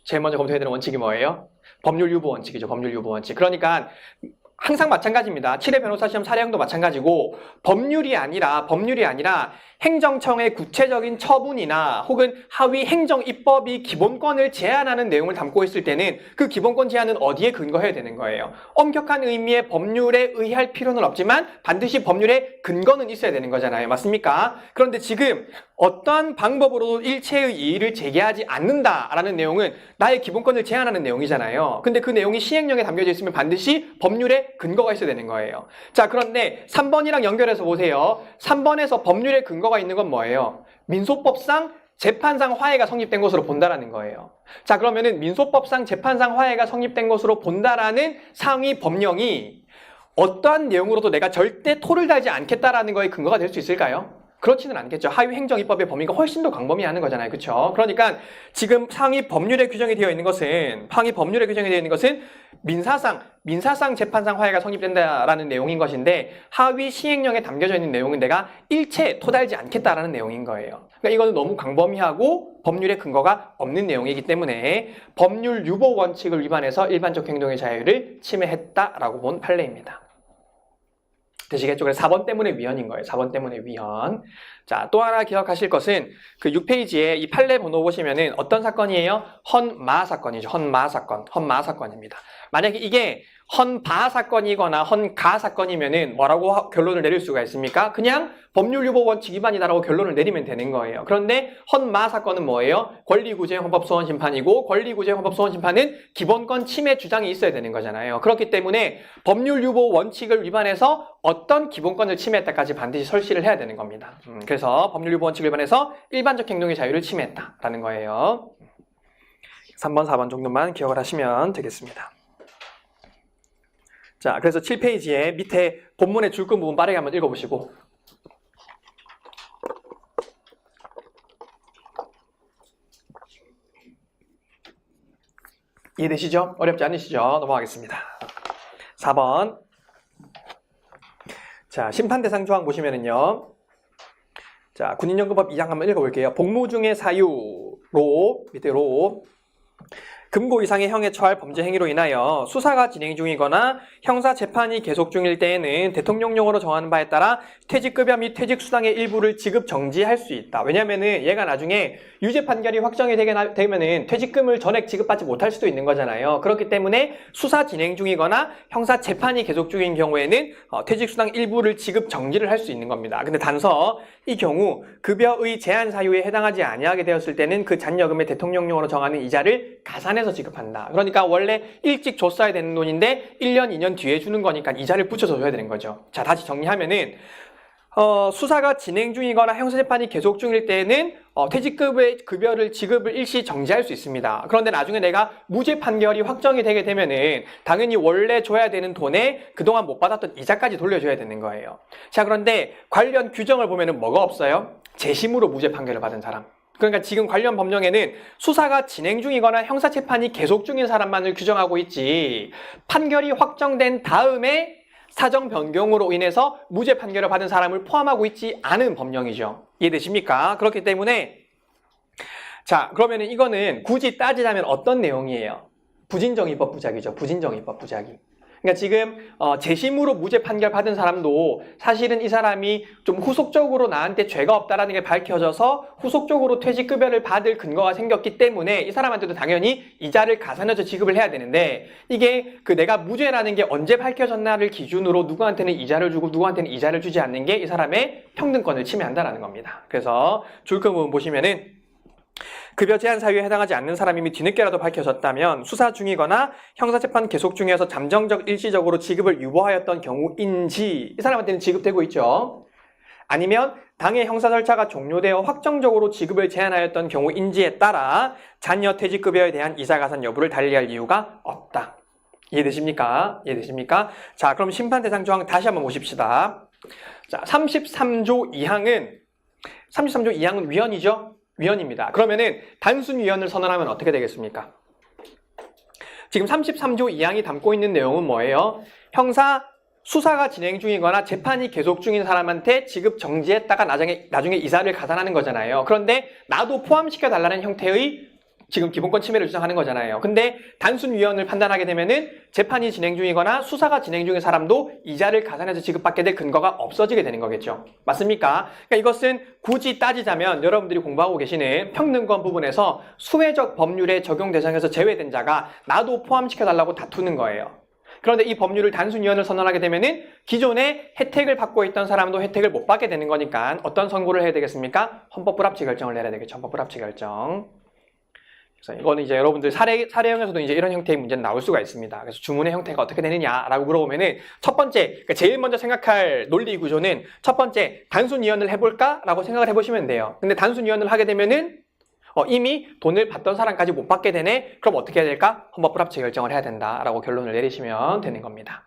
제일 먼저 검토해야 되는 원칙이 뭐예요? 법률 유보 원칙이죠. 법률 유보 원칙. 그러니까 항상 마찬가지입니다. 7회 변호사 시험 사례형도 마찬가지고 법률이 아니라 행정청의 구체적인 처분이나 혹은 하위 행정입법이 기본권을 제한하는 내용을 담고 있을 때는 그 기본권 제한은 어디에 근거해야 되는 거예요? 엄격한 의미의 법률에 의할 필요는 없지만 반드시 법률의 근거는 있어야 되는 거잖아요. 맞습니까? 그런데 지금 어떠한 방법으로도 일체의 이의를 제기하지 않는다라는 내용은 나의 기본권을 제한하는 내용이잖아요. 근데 그 내용이 시행령에 담겨져 있으면 반드시 법률에 근거가 있어야 되는 거예요. 자, 그런데 3번이랑 연결해서 보세요. 3번에서 법률의 근거가 있는 건 뭐예요? 민소법상 재판상 화해가 성립된 것으로 본다라는 거예요. 자, 그러면은 민소법상 재판상 화해가 성립된 것으로 본다라는 상위 법령이 어떠한 내용으로도 내가 절대 토를 달지 않겠다라는 거에 근거가 될 수 있을까요? 그렇지는 않겠죠. 하위 행정입법의 범위가 훨씬 더 광범위하는 거잖아요. 그렇죠? 그러니까 지금 상위 법률에 규정이 되어 있는 것은 민사상 재판상 화해가 성립된다라는 내용인 것인데 하위 시행령에 담겨져 있는 내용은 내가 일체 토달지 않겠다라는 내용인 거예요. 그러니까 이거는 너무 광범위하고 법률의 근거가 없는 내용이기 때문에 법률 유보 원칙을 위반해서 일반적 행동의 자유를 침해했다라고 본 판례입니다. 되시겠죠? 그래서 4번 때문에 위헌인 거예요. 4번 때문에 위헌. 자, 또 하나 기억하실 것은 그 6페이지에 이 판례 번호 보시면은 어떤 사건이에요? 헌마 사건이죠. 헌마 사건입니다. 만약에 이게 헌바 사건이거나 헌가 사건이면은 뭐라고 결론을 내릴 수가 있습니까? 그냥 법률 유보 원칙 위반이다라고 결론을 내리면 되는 거예요. 그런데 헌마 사건은 뭐예요? 권리구제 헌법소원 심판이고 권리구제 헌법소원 심판은 기본권 침해 주장이 있어야 되는 거잖아요. 그렇기 때문에 법률 유보 원칙을 위반해서 어떤 기본권을 침해했다까지 반드시 설시를 해야 되는 겁니다. 그래서 법률 유보 원칙을 위반해서 일반적 행동의 자유를 침해했다라는 거예요. 3번, 4번 정도만 기억을 하시면 되겠습니다. 자, 그래서 7페이지에 밑에 본문의 줄근 부분 빠르게 한번 읽어보시고. 이해되시죠? 어렵지 않으시죠? 넘어가겠습니다. 4번. 자, 심판대상 조항 보시면은요. 자, 군인연금법 2장 한번 읽어볼게요. 복무 중의 사유로, 밑에로. 금고 이상의 형에 처할 범죄 행위로 인하여 수사가 진행 중이거나 형사 재판이 계속 중일 때에는 대통령령으로 정하는 바에 따라 퇴직급여 및 퇴직수당의 일부를 지급 정지할 수 있다. 왜냐면은 얘가 나중에 유죄 판결이 확정이 되면은 퇴직금을 전액 지급받지 못할 수도 있는 거잖아요. 그렇기 때문에 수사 진행 중이거나 형사 재판이 계속 중인 경우에는 퇴직수당 일부를 지급 정지를 할 수 있는 겁니다. 근데 단서 이 경우 급여의 제한 사유에 해당하지 아니하게 되었을 때는 그 잔여금의 대통령령으로 정하는 이자를 가산해서 지급한다. 그러니까 원래 일찍 줬어야 되는 돈인데 1년, 2년 뒤에 주는 거니까 이자를 붙여서 줘야 되는 거죠. 자, 다시 정리하면은 수사가 진행 중이거나 형사재판이 계속 중일 때에는 퇴직급의 급여를 지급을 일시 정지할 수 있습니다. 그런데 나중에 내가 무죄 판결이 확정이 되게 되면은 당연히 원래 줘야 되는 돈에 그동안 못 받았던 이자까지 돌려줘야 되는 거예요. 자, 그런데 관련 규정을 보면은 뭐가 없어요? 재심으로 무죄 판결을 받은 사람. 그러니까 지금 관련 법령에는 수사가 진행 중이거나 형사재판이 계속 중인 사람만을 규정하고 있지 판결이 확정된 다음에 사정 변경으로 인해서 무죄 판결을 받은 사람을 포함하고 있지 않은 법령이죠. 이해되십니까? 그렇기 때문에 자, 그러면은 이거는 굳이 따지자면 어떤 내용이에요? 부진정의법 부작위죠. 부진정의법 부작위. 그러니까 지금 재심으로 무죄 판결 받은 사람도 사실은 이 사람이 좀 후속적으로 나한테 죄가 없다라는 게 밝혀져서 후속적으로 퇴직급여를 받을 근거가 생겼기 때문에 이 사람한테도 당연히 이자를 가산해서 지급을 해야 되는데 이게 그 내가 무죄라는 게 언제 밝혀졌나를 기준으로 누구한테는 이자를 주고 누구한테는 이자를 주지 않는 게 이 사람의 평등권을 침해한다라는 겁니다. 그래서 줄거 부분 보시면은 급여 제한 사유에 해당하지 않는 사람이 이미 뒤늦게라도 밝혀졌다면 수사 중이거나 형사재판 계속 중에서 잠정적 일시적으로 지급을 유보하였던 경우인지 이 사람한테는 지급되고 있죠. 아니면 당해 형사 절차가 종료되어 확정적으로 지급을 제한하였던 경우인지에 따라 잔여 퇴직급여에 대한 이자가산 여부를 달리할 이유가 없다. 이해되십니까? 이해되십니까? 자, 그럼 심판대상 조항 다시 한번 보십시다. 자, 33조 2항은 위헌이죠? 위헌입니다. 그러면은 단순 위헌을 선언하면 어떻게 되겠습니까? 지금 33조 2항이 담고 있는 내용은 뭐예요? 형사 수사가 진행 중이거나 재판이 계속 중인 사람한테 지급 정지했다가 나중에 이자를 가산하는 거잖아요. 그런데 나도 포함시켜 달라는 형태의 지금 기본권 침해를 주장하는 거잖아요. 근데 단순 위헌을 판단하게 되면은 재판이 진행 중이거나 수사가 진행 중인 사람도 이자를 가산해서 지급받게 될 근거가 없어지게 되는 거겠죠. 맞습니까? 그러니까 이것은 굳이 따지자면 여러분들이 공부하고 계시는 평등권 부분에서 수혜적 법률의 적용 대상에서 제외된 자가 나도 포함시켜달라고 다투는 거예요. 그런데 이 법률을 단순 위헌을 선언하게 되면은 기존에 혜택을 받고 있던 사람도 혜택을 못 받게 되는 거니까 어떤 선고를 해야 되겠습니까? 헌법 불합치 결정을 내야 되겠죠. 헌법 불합치 결정. 그래서 이거는 이제 여러분들 사례형에서도 이제 이런 형태의 문제는 나올 수가 있습니다. 그래서 주문의 형태가 어떻게 되느냐라고 물어보면은 첫 번째, 그러니까 제일 먼저 생각할 논리 구조는 첫 번째, 단순 이혼을 해볼까라고 생각을 해보시면 돼요. 근데 단순 이혼을 하게 되면은 이미 돈을 받던 사람까지 못 받게 되네. 그럼 어떻게 해야 될까? 헌법 불합치 결정을 해야 된다라고 결론을 내리시면 되는 겁니다.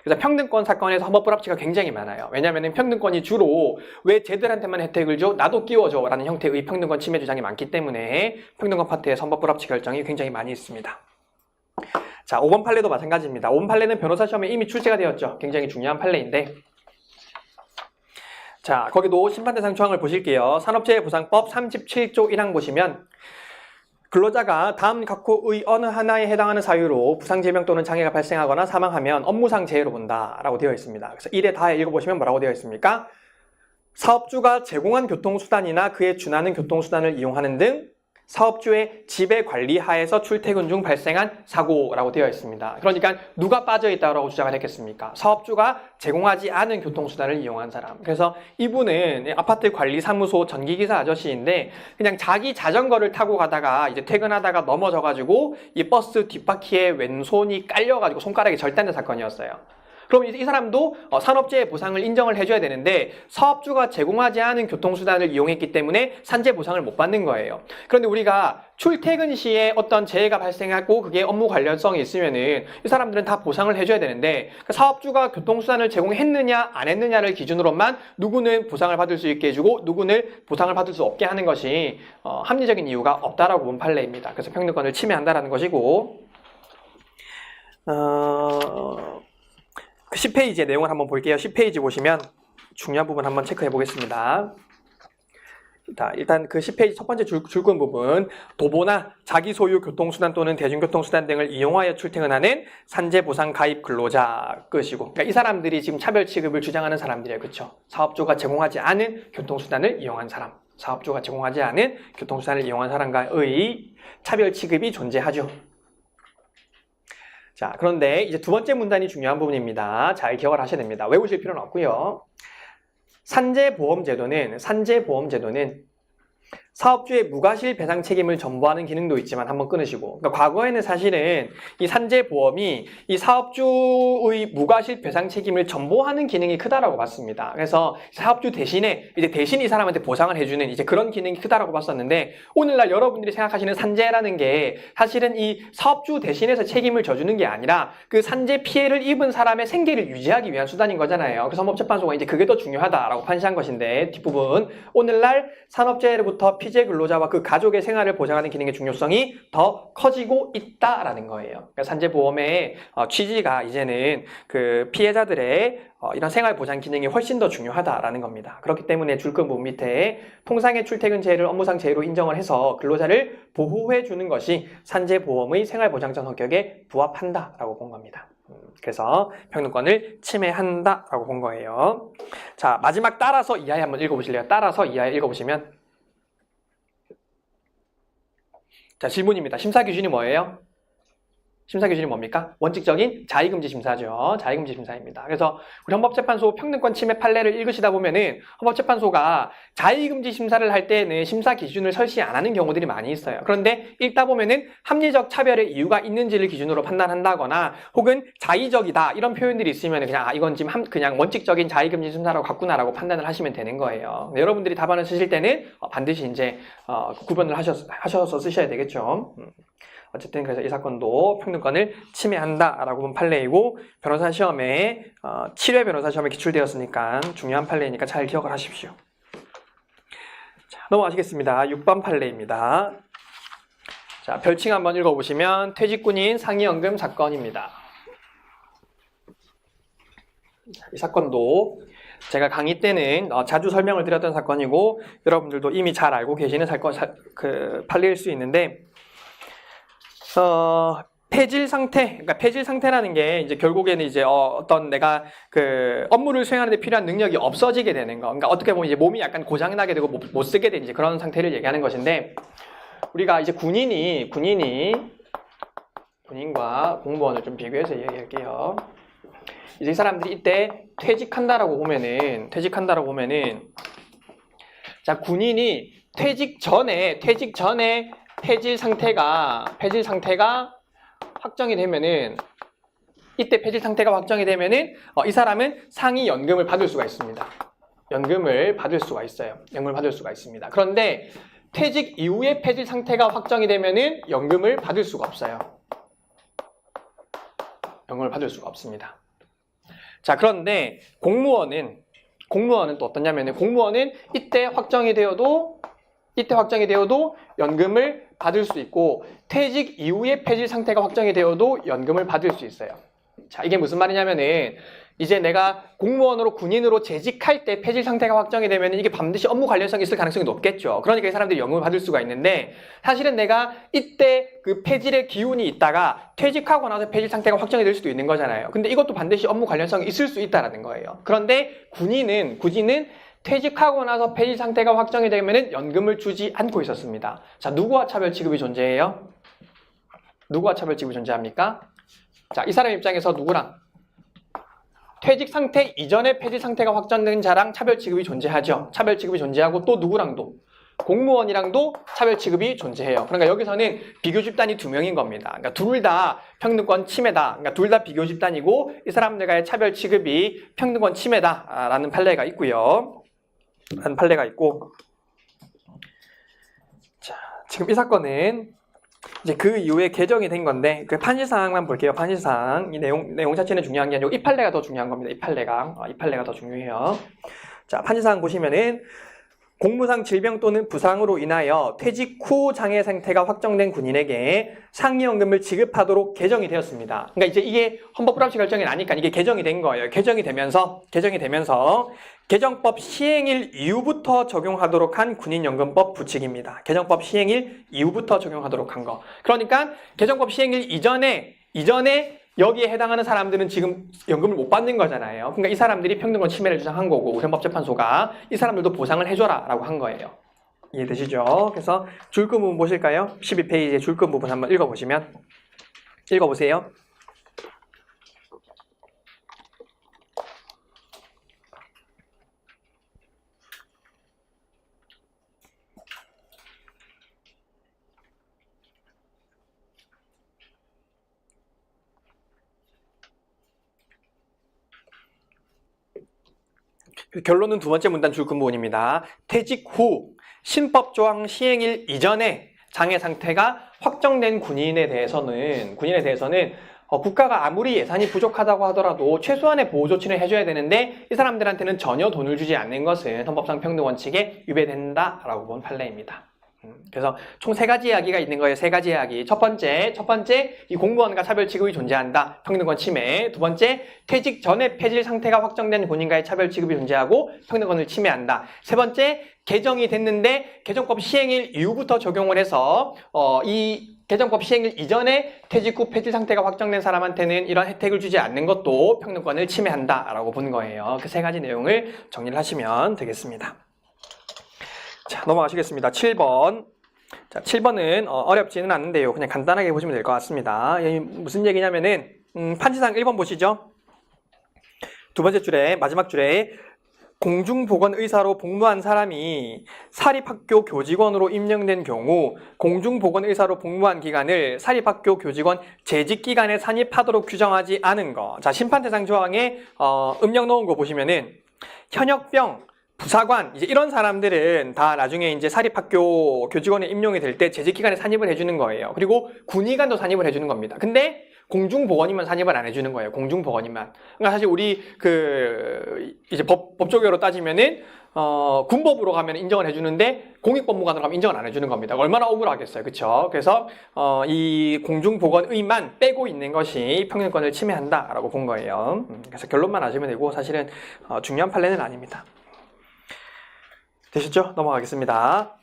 그래서 평등권 사건에서 헌법 불합치가 굉장히 많아요. 왜냐하면 평등권이 주로 왜 쟤들한테만 혜택을 줘? 나도 끼워줘 라는 형태의 평등권 침해 주장이 많기 때문에 평등권 파트에서 헌법 불합치 결정이 굉장히 많이 있습니다. 자, 5번 판례도 마찬가지입니다. 5번 판례는 변호사 시험에 이미 출제가 되었죠. 굉장히 중요한 판례인데, 자, 거기도 심판대상 조항을 보실게요. 산업재해보상법 37조 1항 보시면 근로자가 다음 각호의 어느 하나에 해당하는 사유로 부상질병 또는 장애가 발생하거나 사망하면 업무상 재해로 본다라고 되어 있습니다. 그래서 1에 다 읽어보시면 뭐라고 되어 있습니까? 사업주가 제공한 교통수단이나 그에 준하는 교통수단을 이용하는 등 사업주의 지배 관리 하에서 출퇴근 중 발생한 사고라고 되어 있습니다. 그러니까 누가 빠져있다고 주장을 했겠습니까? 사업주가 제공하지 않은 교통수단을 이용한 사람. 그래서 이분은 아파트 관리사무소 전기기사 아저씨인데 그냥 자기 자전거를 타고 가다가 이제 퇴근하다가 넘어져가지고 이 버스 뒷바퀴에 왼손이 깔려가지고 손가락이 절단된 사건이었어요. 그럼 이 사람도 산업재해 보상을 인정을 해줘야 되는데 사업주가 제공하지 않은 교통수단을 이용했기 때문에 산재 보상을 못 받는 거예요. 그런데 우리가 출퇴근 시에 어떤 재해가 발생하고 그게 업무 관련성이 있으면은 이 사람들은 다 보상을 해줘야 되는데 사업주가 교통수단을 제공했느냐 안 했느냐를 기준으로만 누구는 보상을 받을 수 있게 해주고 누구는 보상을 받을 수 없게 하는 것이 합리적인 이유가 없다라고 본 판례입니다. 그래서 평등권을 침해한다라는 것이고, 10페이지의 내용을 한번 볼게요. 10페이지 보시면 중요한 부분 한번 체크해 보겠습니다. 자, 일단 그 10페이지 첫 번째 줄근 부분, 도보나 자기 소유 교통수단 또는 대중교통수단 등을 이용하여 출퇴근하는 산재보상 가입 근로자 끝이고, 그러니까 이 사람들이 지금 차별 취급을 주장하는 사람들이에요. 그렇죠? 사업주가 제공하지 않은 교통수단을 이용한 사람, 사업주가 제공하지 않은 교통수단을 이용한 사람과의 차별 취급이 존재하죠. 자, 그런데 이제 두 번째 문단이 중요한 부분입니다. 잘 기억을 하셔야 됩니다. 외우실 필요는 없고요. 산재보험제도는 사업주의 무과실 배상 책임을 전부하는 기능도 있지만 한번 끊으시고, 그러니까 과거에는 사실은 이 산재보험이 이 사업주의 무과실 배상 책임을 전부하는 기능이 크다라고 봤습니다. 그래서 사업주 대신에 이제 대신 이 사람한테 보상을 해주는 이제 그런 기능이 크다라고 봤었는데, 오늘날 여러분들이 생각하시는 산재라는 게 사실은 이 사업주 대신해서 책임을 져주는 게 아니라 그 산재 피해를 입은 사람의 생계를 유지하기 위한 수단인 거잖아요. 그래서 헌법재판소가 이제 그게 더 중요하다라고 판시한 것인데, 뒷부분 오늘날 산업재해로부터 피재 근로자와 그 가족의 생활을 보장하는 기능의 중요성이 더 커지고 있다라는 거예요. 그러니까 산재보험의 취지가 이제는 그 피해자들의 이런 생활 보장 기능이 훨씬 더 중요하다라는 겁니다. 그렇기 때문에 줄근 부분 밑에 통상의 출퇴근 재해를 업무상 재해로 인정을 해서 근로자를 보호해 주는 것이 산재보험의 생활보장전 성격에 부합한다라고 본 겁니다. 그래서 평등권을 침해한다라고 본 거예요. 자, 마지막 따라서 이하에 한번 읽어보실래요? 따라서 이하에 읽어보시면, 자, 질문입니다. 심사 기준이 뭐예요? 심사 기준이 뭡니까? 원칙적인 자의금지 심사죠. 자의금지 심사입니다. 그래서 우리 헌법재판소 평등권 침해 판례를 읽으시다 보면은 헌법재판소가 자의금지 심사를 할 때는 심사 기준을 설치 안 하는 경우들이 많이 있어요. 그런데 읽다 보면은 합리적 차별의 이유가 있는지를 기준으로 판단한다거나 혹은 자의적이다 이런 표현들이 있으면 그냥 이건 지금 그냥 원칙적인 자의금지 심사라고 갔구나라고 판단을 하시면 되는 거예요. 여러분들이 답안을 쓰실 때는 반드시 이제 구분을 하셔서 쓰셔야 되겠죠. 어쨌든 그래서 이 사건도 평등권을 침해한다라고 본 판례이고, 변호사 시험에 7회 변호사 시험에 기출되었으니까 중요한 판례니까 잘 기억을 하십시오. 자, 넘어가시겠습니다. 6번 판례입니다. 자, 별칭 한번 읽어보시면 퇴직군인 상해연금 사건입니다. 이 사건도 제가 강의 때는 자주 설명을 드렸던 사건이고 여러분들도 이미 잘 알고 계시는 판례일 수 있는데, 폐질 상태, 그러니까 폐질 상태라는 게 이제 결국에는 이제 어떤 내가 그 업무를 수행하는 데 필요한 능력이 없어지게 되는 거. 그러니까 어떻게 보면 이제 몸이 약간 고장나게 되고 못 쓰게 되는 이제 그런 상태를 얘기하는 것인데, 우리가 이제 군인과 공무원을 좀 비교해서 얘기할게요. 이제 이 사람들이 이때 퇴직한다라고 보면은 자, 군인이 퇴직 전에 폐질 상태가 확정이 되면은, 이때 폐질 상태가 확정이 되면은 이 사람은 상위 연금을 받을 수가 있습니다. 연금을 받을 수가 있습니다. 그런데 퇴직 이후에 폐질 상태가 확정이 되면은 연금을 받을 수가 없어요. 연금을 받을 수가 없습니다. 자, 그런데 공무원은 또 어떠냐면은, 공무원은 이때 확정이 되어도 연금을 받을 수 있고, 퇴직 이후에 폐질 상태가 확정이 되어도 연금을 받을 수 있어요. 자, 이게 무슨 말이냐면은, 이제 내가 공무원으로 군인으로 재직할 때 폐질 상태가 확정이 되면 이게 반드시 업무 관련성이 있을 가능성이 높겠죠. 그러니까 이 사람들이 연금을 받을 수가 있는데, 사실은 내가 이때 그 폐질의 기운이 있다가 퇴직하고 나서 폐질 상태가 확정이 될 수도 있는 거잖아요. 근데 이것도 반드시 업무 관련성이 있을 수 있다라는 거예요. 그런데 군인은 퇴직하고 나서 폐질 상태가 확정이 되면 연금을 주지 않고 있었습니다. 자, 누구와 차별 취급이 존재해요? 누구와 차별 취급이 존재합니까? 자, 이 사람 입장에서 누구랑? 퇴직 상태 이전에 폐질 상태가 확정된 자랑 차별 취급이 존재하죠. 차별 취급이 존재하고, 또 누구랑도? 공무원이랑도 차별 취급이 존재해요. 그러니까 여기서는 비교 집단이 2명인 겁니다. 그러니까 둘 다 평등권 침해다. 그러니까 둘 다 비교 집단이고, 이 사람들과의 차별 취급이 평등권 침해다라는 판례가 있고요. 자, 지금 이 사건은 이제 그 이후에 개정이 된 건데, 그 판시사항만 볼게요. 판시사항. 이 내용 자체는 중요한 게 아니고 이 판례가 더 중요한 겁니다. 이 판례가 더 중요해요. 자, 판시사항 보시면은, 공무상 질병 또는 부상으로 인하여 퇴직 후 장애 상태가 확정된 군인에게 상위연금을 지급하도록 개정이 되었습니다. 그러니까 이제 이게 헌법 불합치 결정이 나니까 이게 개정이 된 거예요. 개정이 되면서 개정법 시행일 이후부터 적용하도록 한 군인연금법 부칙입니다. 개정법 시행일 이후부터 적용하도록 한 거. 그러니까 개정법 시행일 이전에 여기에 해당하는 사람들은 지금 연금을 못 받는 거잖아요. 그러니까 이 사람들이 평등권 침해를 주장한 거고, 우선법재판소가 이 사람들도 보상을 해줘라 라고 한 거예요. 이해되시죠? 그래서 줄금 부분 보실까요? 12페이지의 줄금 부분 한번 읽어보세요. 결론은 두 번째 문단 줄금 부분입니다. 퇴직 후 신법조항 시행일 이전에 장애 상태가 확정된 군인에 대해서는 국가가 아무리 예산이 부족하다고 하더라도 최소한의 보호 조치를 해줘야 되는데, 이 사람들한테는 전혀 돈을 주지 않는 것은 헌법상 평등 원칙에 위배된다라고 본 판례입니다. 그래서 총 3가지 이야기가 있는 거예요. 3가지 이야기. 첫 번째, 이 공무원과 차별 취급이 존재한다. 평등권 침해. 두 번째, 퇴직 전에 폐질 상태가 확정된 군인과의 차별 취급이 존재하고 평등권을 침해한다. 세 번째, 개정이 됐는데 개정법 시행일 이후부터 적용을 해서 이 개정법 시행일 이전에 퇴직 후 폐질 상태가 확정된 사람한테는 이런 혜택을 주지 않는 것도 평등권을 침해한다라고 본 거예요. 그 3가지 내용을 정리를 하시면 되겠습니다. 자, 넘어가시겠습니다. 7번. 자, 7번은 어렵지는 않은데요. 그냥 간단하게 보시면 될 것 같습니다. 무슨 얘기냐면은, 판지상 1번 보시죠. 두 번째 줄에, 마지막 줄에, 공중보건의사로 복무한 사람이 사립학교 교직원으로 임명된 경우 공중보건의사로 복무한 기간을 사립학교 교직원 재직기간에 산입하도록 규정하지 않은 거. 자, 심판대상 조항에 음력 넣은 거 보시면은, 현역병, 부사관, 이제 이런 사람들은 다 나중에 이제 사립학교 교직원에 임용이 될 때 재직기간에 산입을 해주는 거예요. 그리고 군의관도 산입을 해주는 겁니다. 근데 공중보건인만 산입을 안 해주는 거예요. 공중보건인만. 그러니까 사실 우리 이제 법조계로 따지면은 군법으로 가면 인정을 해주는데 공익법무관으로 가면 인정을 안 해주는 겁니다. 얼마나 억울하겠어요, 그렇죠? 그래서 이 공중보건의만 빼고 있는 것이 평등권을 침해한다라고 본 거예요. 그래서 결론만 아시면 되고 사실은 중요한 판례는 아닙니다. 되셨죠? 넘어가겠습니다.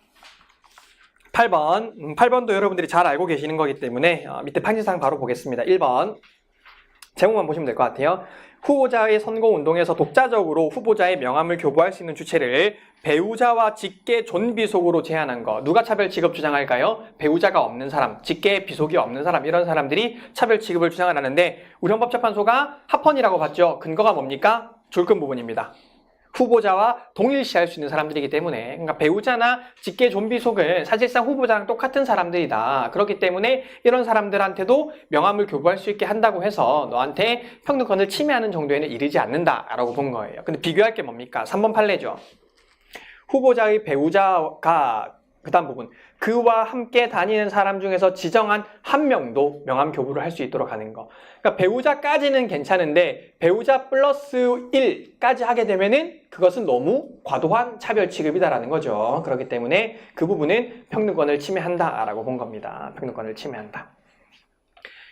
8번. 8번도 여러분들이 잘 알고 계시는 거기 때문에 밑에 판지상 바로 보겠습니다. 1번. 제목만 보시면 될 것 같아요. 후보자의 선거운동에서 독자적으로 후보자의 명함을 교부할 수 있는 주체를 배우자와 직계 존비속으로 제한한 거. 누가 차별 취급 주장할까요? 배우자가 없는 사람, 직계 비속이 없는 사람, 이런 사람들이 차별 취급을 주장을 하는데 우리 헌법재판소가 합헌이라고 봤죠. 근거가 뭡니까? 줄근 부분입니다. 후보자와 동일시할 수 있는 사람들이기 때문에, 그러니까 배우자나 직계 존비속은 사실상 후보자랑 똑같은 사람들이다. 그렇기 때문에 이런 사람들한테도 명함을 교부할 수 있게 한다고 해서 너한테 평등권을 침해하는 정도에는 이르지 않는다라고 본 거예요. 근데 비교할 게 뭡니까? 3번 판례죠. 후보자의 배우자가 그 다음 부분, 그와 함께 다니는 사람 중에서 지정한 한 명도 명함 교부를 할 수 있도록 하는 거. 그러니까 배우자까지는 괜찮은데 배우자 플러스 1까지 하게 되면은 그것은 너무 과도한 차별 취급이다라는 거죠. 그렇기 때문에 그 부분은 평등권을 침해한다라고 본 겁니다. 평등권을 침해한다.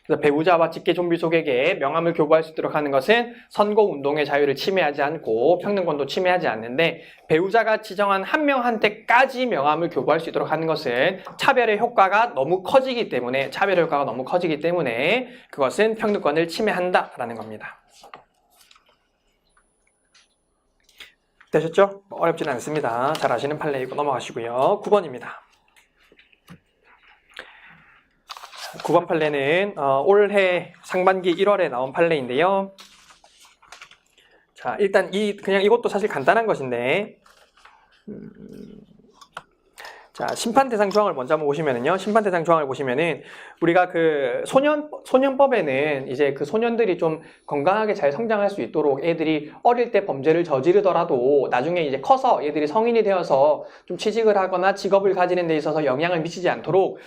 그래서 배우자와 직계 존비속에게 명함을 교부할 수 있도록 하는 것은 선거운동의 자유를 침해하지 않고 평등권도 침해하지 않는데, 배우자가 지정한 한 명한테까지 명함을 교부할 수 있도록 하는 것은 차별의 효과가 너무 커지기 때문에, 그것은 평등권을 침해한다라는 겁니다. 되셨죠? 어렵지는 않습니다. 잘 아시는 판례이고 넘어가시고요. 9번입니다. 9번 판례는 올해 상반기 1월에 나온 판례인데요. 자, 일단 그냥 이것도 사실 간단한 것인데, 자, 심판 대상 조항을 먼저 한번 보시면은요. 심판 대상 조항을 보시면은 우리가 그 소년법에는 이제 그 소년들이 좀 건강하게 잘 성장할 수 있도록 애들이 어릴 때 범죄를 저지르더라도 나중에 이제 커서 얘들이 성인이 되어서 좀 취직을 하거나 직업을 가지는 데 있어서 영향을 미치지 않도록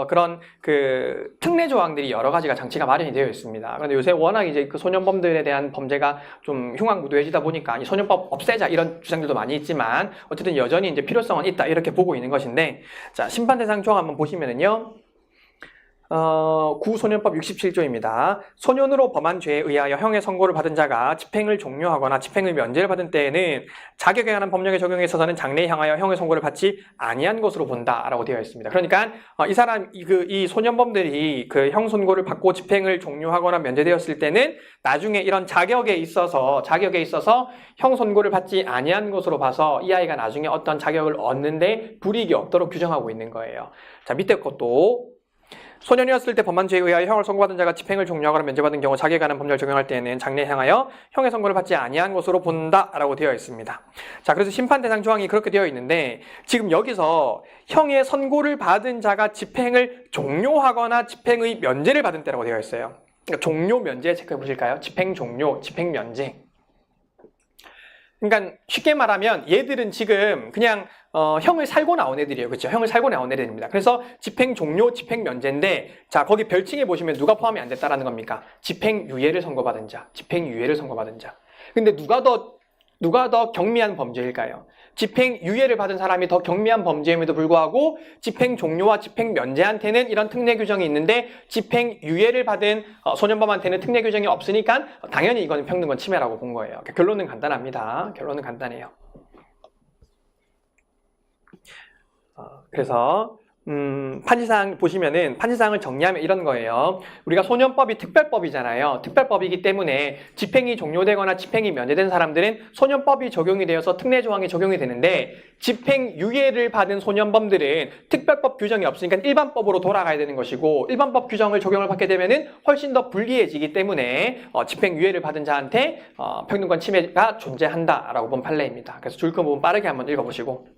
그런 그 특례 조항들이 여러 가지가 장치가 마련이 되어 있습니다. 그런데 요새 워낙 이제 그 소년범들에 대한 범죄가 좀 흉악무도해지다 보니까 이 소년법 없애자 이런 주장들도 많이 있지만 어쨌든 여전히 이제 필요성은 있다 이렇게 보고 있는 것인데, 자, 심판 대상 조항 한번 보시면은요. 구소년법 67조입니다. 소년으로 범한 죄에 의하여 형의 선고를 받은 자가 집행을 종료하거나 집행의 면제를 받은 때에는 자격에 관한 법령의 적용에 있어서는 장래에 향하여 형의 선고를 받지 아니한 것으로 본다라고 되어 있습니다. 그러니까 이 소년범들이 그 형 선고를 받고 집행을 종료하거나 면제되었을 때는 나중에 이런 자격에 있어서 형 선고를 받지 아니한 것으로 봐서 이 아이가 나중에 어떤 자격을 얻는데 불이익이 없도록 규정하고 있는 거예요. 자, 밑에 것도 소년이었을 때 범한 죄에 의하여 형을 선고받은 자가 집행을 종료하거나 면제받은 경우 자기에 관한 법령을 적용할 때에는 장래에 향하여 형의 선고를 받지 아니한 것으로 본다라고 되어 있습니다. 자, 그래서 심판 대상 조항이 그렇게 되어 있는데, 지금 여기서 형의 선고를 받은 자가 집행을 종료하거나 집행의 면제를 받은 때라고 되어 있어요. 그러니까 종료 면제 체크해 보실까요? 집행 종료, 집행 면제. 그러니까 쉽게 말하면 얘들은 지금 그냥 형을 살고 나온 애들이에요. 그렇죠? 형을 살고 나온 애들입니다. 그래서 집행 종료, 집행 면제인데, 자, 거기 별칭에 보시면 누가 포함이 안 됐다라는 겁니까? 집행 유예를 선고받은 자, 집행 유예를 선고받은 자. 근데 누가 더 경미한 범죄일까요? 집행 유예를 받은 사람이 더 경미한 범죄임에도 불구하고 집행 종료와 집행 면제한테는 이런 특례 규정이 있는데 집행 유예를 받은 소년범한테는 특례 규정이 없으니까 당연히 이거는 평등권 침해라고 본 거예요. 결론은 간단합니다. 결론은 간단해요. 그래서 판지사항 보시면은 판지사항을 정리하면 이런 거예요. 우리가 소년법이 특별법이잖아요. 특별법이기 때문에 집행이 종료되거나 집행이 면제된 사람들은 소년법이 적용이 되어서 특례 조항이 적용이 되는데, 집행 유예를 받은 소년범들은 특별법 규정이 없으니까 일반법으로 돌아가야 되는 것이고, 일반법 규정을 적용을 받게 되면은 훨씬 더 불리해지기 때문에 집행 유예를 받은 자한테 평등권 침해가 존재한다라고 본 판례입니다. 그래서 줄거 부분 빠르게 한번 읽어보시고.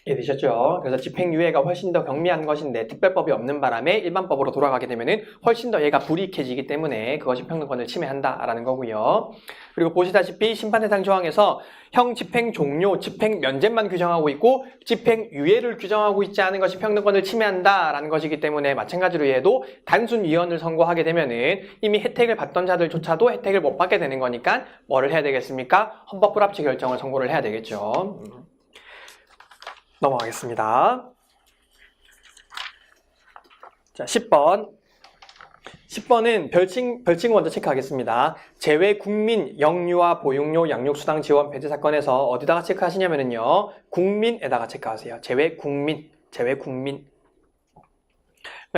이해되셨죠? 그래서 집행유예가 훨씬 더 경미한 것인데 특별법이 없는 바람에 일반법으로 돌아가게 되면은 훨씬 더 얘가 불이익해지기 때문에 그것이 평등권을 침해한다라는 거고요. 그리고 보시다시피 심판대상 조항에서 형 집행 종료, 집행 면제만 규정하고 있고 집행유예를 규정하고 있지 않은 것이 평등권을 침해한다라는 것이기 때문에 마찬가지로 얘도 단순 위헌을 선고하게 되면은 이미 혜택을 받던 자들조차도 혜택을 못 받게 되는 거니까 뭐를 해야 되겠습니까? 헌법 불합치 결정을 선고를 해야 되겠죠. 넘어가겠습니다. 자, 10번. 10번은 별칭 먼저 체크하겠습니다. 재외 국민 영유아 보육료 양육수당 지원 배제 사건에서 어디다가 체크하시냐면요. 국민에다가 체크하세요. 재외 국민.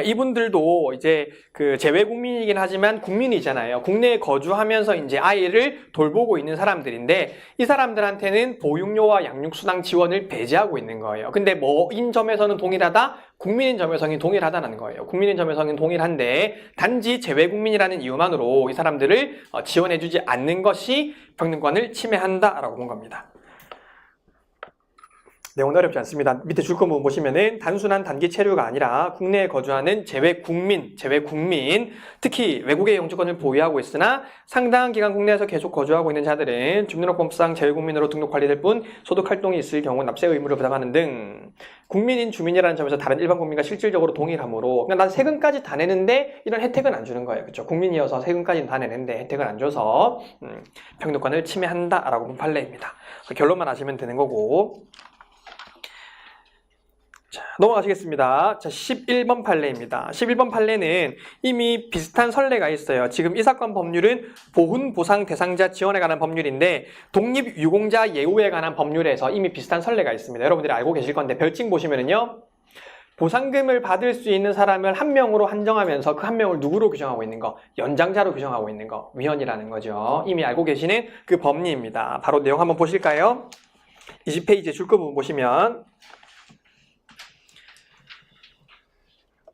이분들도 이제 그 재외 국민이긴 하지만 국민이잖아요. 국내에 거주하면서 이제 아이를 돌보고 있는 사람들인데 이 사람들한테는 보육료와 양육수당 지원을 배제하고 있는 거예요. 근데 뭐인 점에서는 동일하다? 국민인 점에서는 동일하다는 거예요. 국민인 점에서는 동일한데 단지 재외 국민이라는 이유만으로 이 사람들을 지원해주지 않는 것이 평등권을 침해한다라고 본 겁니다. 내용은 어렵지 않습니다. 밑에 줄 거 보시면은 단순한 단기 체류가 아니라 국내에 거주하는 재외 국민, 특히 외국의 영주권을 보유하고 있으나 상당한 기간 국내에서 계속 거주하고 있는 자들은 주민등록법상 재외 국민으로 등록 관리될 뿐 소득 활동이 있을 경우 납세 의무를 부담하는 등 국민인 주민이라는 점에서 다른 일반 국민과 실질적으로 동일하므로 그러니까 난 세금까지 다 내는데 이런 혜택은 안 주는 거예요. 그렇죠? 국민이어서 세금까지는 다 내는데 혜택을 안 줘서 평등권을 침해한다라고 본 판례입니다. 결론만 아시면 되는 거고. 자, 넘어가시겠습니다. 자, 11번 판례입니다. 11번 판례는 이미 비슷한 선례가 있어요. 지금 이 사건 법률은 보훈 보상 대상자 지원에 관한 법률인데 독립유공자 예우에 관한 법률에서 이미 비슷한 선례가 있습니다. 여러분들이 알고 계실 건데 별칭 보시면은요. 보상금을 받을 수 있는 사람을 한 명으로 한정하면서 그 한 명을 누구로 규정하고 있는 거? 연장자로 규정하고 있는 거. 위헌이라는 거죠. 이미 알고 계시는 그 법리입니다. 바로 내용 한번 보실까요? 20페이지에 줄 거 부분 보시면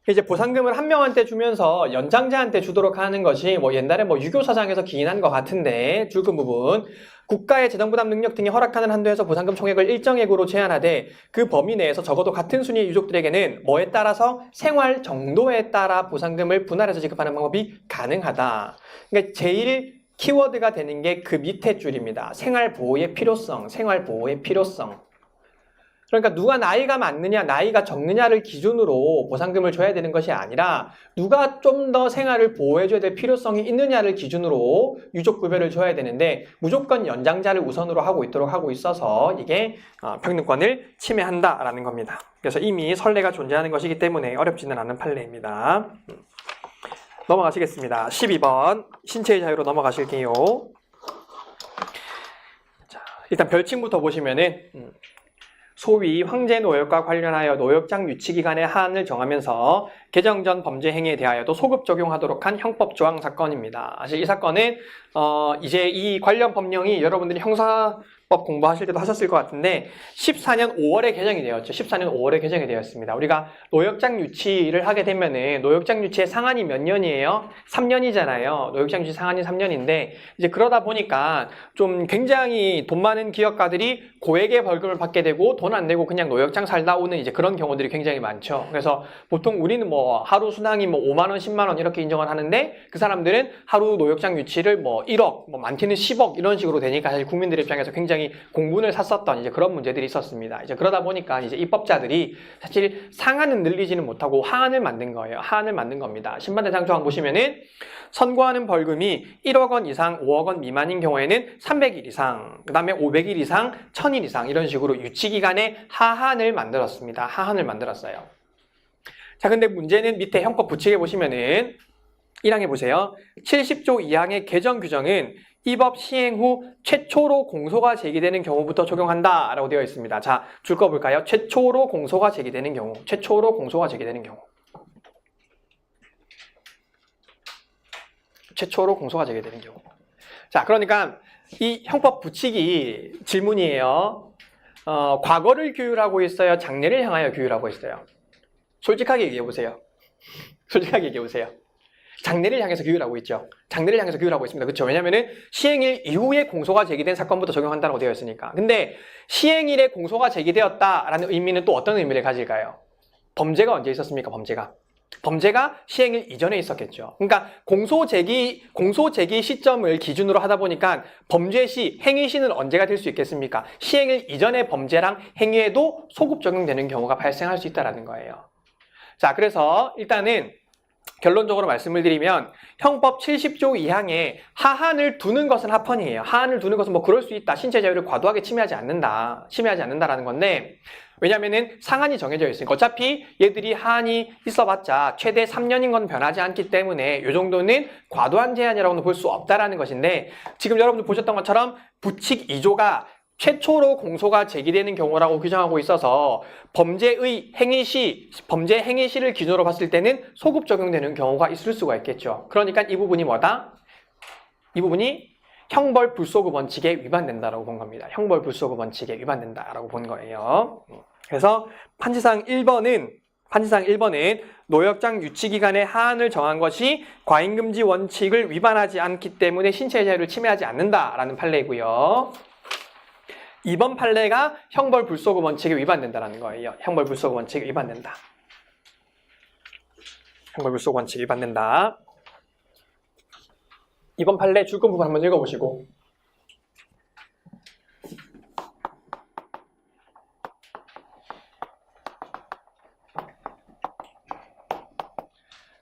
이제 보상금을 한 명한테 주면서 연장자한테 주도록 하는 것이 뭐 옛날에 뭐 유교사상에서 기인한 것 같은데 줄금 부분 국가의 재정부담 능력 등이 허락하는 한도에서 보상금 총액을 일정액으로 제한하되 그 범위 내에서 적어도 같은 순위의 유족들에게는 뭐에 따라서 생활 정도에 따라 보상금을 분할해서 지급하는 방법이 가능하다. 그러니까 제일 키워드가 되는 게 그 밑에 줄입니다. 생활보호의 필요성. 그러니까 누가 나이가 많느냐, 나이가 적느냐를 기준으로 보상금을 줘야 되는 것이 아니라 누가 좀 더 생활을 보호해줘야 될 필요성이 있느냐를 기준으로 유족급여를 줘야 되는데 무조건 연장자를 우선으로 하고 있도록 하고 있어서 이게 평등권을 침해한다라는 겁니다. 그래서 이미 선례가 존재하는 것이기 때문에 어렵지는 않은 판례입니다. 넘어가시겠습니다. 12번 신체의 자유로 넘어가실게요. 자, 일단 별칭부터 보시면은 소위 황제 노역과 관련하여 노역장 유치기간의 하한을 정하면서 개정 전 범죄 행위에 대하여도 소급 적용하도록 한 형법 조항 사건입니다. 사실 이 사건은 이제 이 관련 법령이 여러분들이 형사법 공부하실 때도 하셨을 것 같은데 14년 5월에 개정이 되었죠. 14년 5월에 개정이 되었습니다. 우리가 노역장 유치를 하게 되면은 노역장 유치의 상한이 몇 년이에요? 3년이잖아요. 노역장 유치 상한이 3년인데 이제 그러다 보니까 좀 굉장히 돈 많은 기업가들이 고액의 벌금을 받게 되고 돈 안 내고 그냥 노역장 살다 오는 이제 그런 경우들이 굉장히 많죠. 그래서 보통 우리는 뭐 하루 수당이 뭐 5만 원, 10만 원 이렇게 인정을 하는데 그 사람들은 하루 노역장 유치를 뭐 1억, 뭐 많게는 10억 이런 식으로 되니까 사실 국민들 입장에서 굉장히 공분을 샀었던 이제 그런 문제들이 있었습니다. 이제 그러다 보니까 이제 입법자들이 사실 상한은 늘리지는 못하고 하한을 만든 거예요. 하한을 만든 겁니다. 심판대상 조항 보시면은 선고하는 벌금이 1억 원 이상, 5억 원 미만인 경우에는 300일 이상, 그 다음에 500일 이상, 1000일 이상 이런 식으로 유치기간에 하한을 만들었습니다. 하한을 만들었어요. 자, 근데 문제는 밑에 형법 부칙에 보시면은 1항에 보세요. 70조 2항의 개정 규정은 이 법 시행 후 최초로 공소가 제기되는 경우부터 적용한다라고 되어 있습니다. 자, 줄 거 볼까요? 최초로 공소가 제기되는 경우. 자, 그러니까 이 형법 부칙이 질문이에요. 과거를 규율하고 있어요? 장래를 향하여 규율하고 있어요? 솔직하게 얘기해 보세요. 장래를 향해서 규율하고 있죠. 장래를 향해서 규율하고 있습니다. 그렇죠? 왜냐면은 시행일 이후에 공소가 제기된 사건부터 적용한다고 되어 있으니까. 근데 시행일에 공소가 제기되었다라는 의미는 또 어떤 의미를 가질까요? 범죄가 언제 있었습니까? 범죄가 시행일 이전에 있었겠죠. 그러니까 공소 제기 시점을 기준으로 하다 보니까 범죄 시, 행위 시는 언제가 될 수 있겠습니까? 시행일 이전의 범죄랑 행위에도 소급 적용되는 경우가 발생할 수 있다는 거예요. 자, 그래서 일단은 결론적으로 말씀을 드리면 형법 70조 2항에 하한을 두는 것은 합헌이에요. 하한을 두는 것은 뭐 그럴 수 있다. 신체 자유를 과도하게 침해하지 않는다라는 건데, 왜냐면은 상한이 정해져 있으니까. 어차피 얘들이 하한이 있어봤자 최대 3년인 건 변하지 않기 때문에 이 정도는 과도한 제한이라고는 볼 수 없다라는 것인데, 지금 여러분들 보셨던 것처럼 부칙 2조가 최초로 공소가 제기되는 경우라고 규정하고 있어서 범죄 행위 시를 기준으로 봤을 때는 소급 적용되는 경우가 있을 수가 있겠죠. 그러니까 이 부분이 뭐다? 이 부분이 형벌 불소급 원칙에 위반된다라고 본 겁니다. 형벌 불소급 원칙에 위반된다라고 본 거예요. 그래서 판지상 1번은 노역장 유치기간의 하한을 정한 것이 과잉금지 원칙을 위반하지 않기 때문에 신체의 자유를 침해하지 않는다라는 판례이고요. 2번 판례가 형벌 불소급 원칙에 위반된다라는 거예요. 형벌 불소급 원칙에 위반된다. 형벌 불소급 원칙에 위반된다. 2번 판례 줄건 부분 한번 읽어보시고.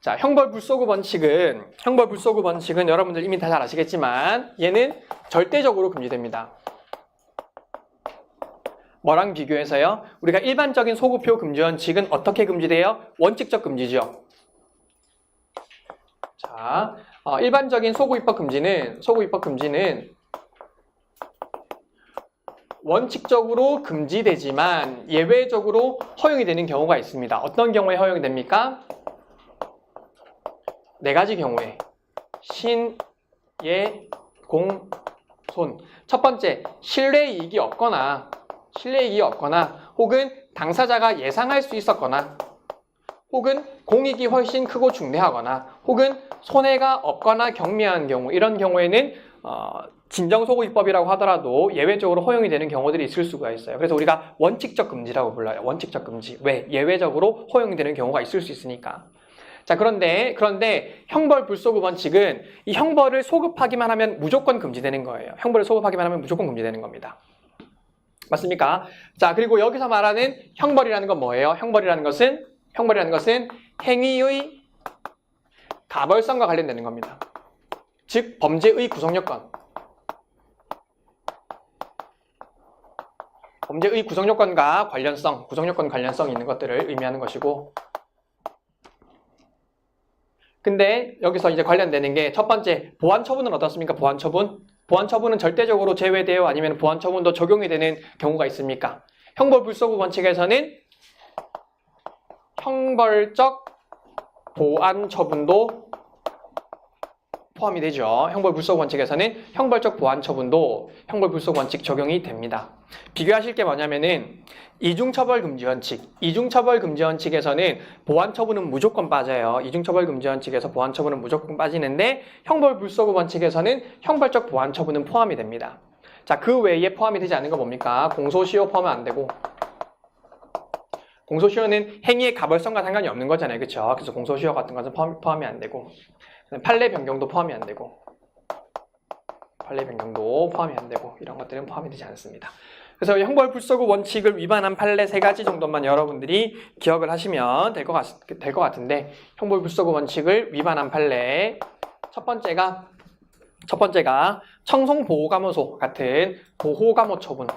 자, 형벌 불소급 원칙은 여러분들 이미 다 잘 아시겠지만 얘는 절대적으로 금지됩니다. 뭐랑 비교해서요? 우리가 일반적인 소급표 금지 원칙은 어떻게 금지돼요? 원칙적 금지죠. 자, 일반적인 소급 입법 금지는 원칙적으로 금지되지만 예외적으로 허용이 되는 경우가 있습니다. 어떤 경우에 허용이 됩니까? 4가지 경우에 신, 예, 공, 손. 첫 번째, 신뢰 이익이 없거나 혹은 당사자가 예상할 수 있었거나 혹은 공익이 훨씬 크고 중대하거나 혹은 손해가 없거나 경미한 경우, 이런 경우에는 진정소급입법이라고 하더라도 예외적으로 허용이 되는 경우들이 있을 수가 있어요. 그래서 우리가 원칙적 금지라고 불러요. 원칙적 금지. 왜? 예외적으로 허용이 되는 경우가 있을 수 있으니까. 자, 그런데 형벌 불소급 원칙은 이 형벌을 소급하기만 하면 무조건 금지되는 거예요. 형벌을 소급하기만 하면 무조건 금지되는 겁니다. 맞습니까? 자, 그리고 여기서 말하는 형벌이라는 건 뭐예요? 형벌이라는 것은 행위의 가벌성과 관련되는 겁니다. 즉, 범죄의 구성요건. 범죄의 구성요건과 구성요건 관련성이 있는 것들을 의미하는 것이고, 근데 여기서 이제 관련되는 게 첫 번째, 보완처분은 어떻습니까? 보완처분은 절대적으로 제외돼요? 아니면 보완처분도 적용이 되는 경우가 있습니까? 형벌 불소급 원칙에서는 형벌적 보완처분도 포함이 되죠. 형벌 불소급 원칙에서는 형벌적 보완처분도 형벌 불소급 원칙 적용이 됩니다. 비교하실 게 뭐냐면은 이중처벌 금지 원칙에서는 보완처분은 무조건 빠져요. 이중처벌 금지 원칙에서 보완처분은 무조건 빠지는데 형벌 불소급 원칙에서는 형벌적 보완처분은 포함이 됩니다. 자, 그 외에 포함이 되지 않는 거 뭡니까? 공소시효 포함은 안 되고, 공소시효는 행위의 가벌성과 상관이 없는 거잖아요. 그렇죠? 그래서 공소시효 같은 것은 포함이 안 되고, 판례 변경도 포함이 안 되고, 이런 것들은 포함이 되지 않습니다. 그래서 형벌 불소급 원칙을 위반한 판례 3가지 정도만 여러분들이 기억을 하시면 될 것 같은데, 형벌 불소급 원칙을 위반한 판례 첫 번째가 청송보호감호소 같은 보호감호 처분.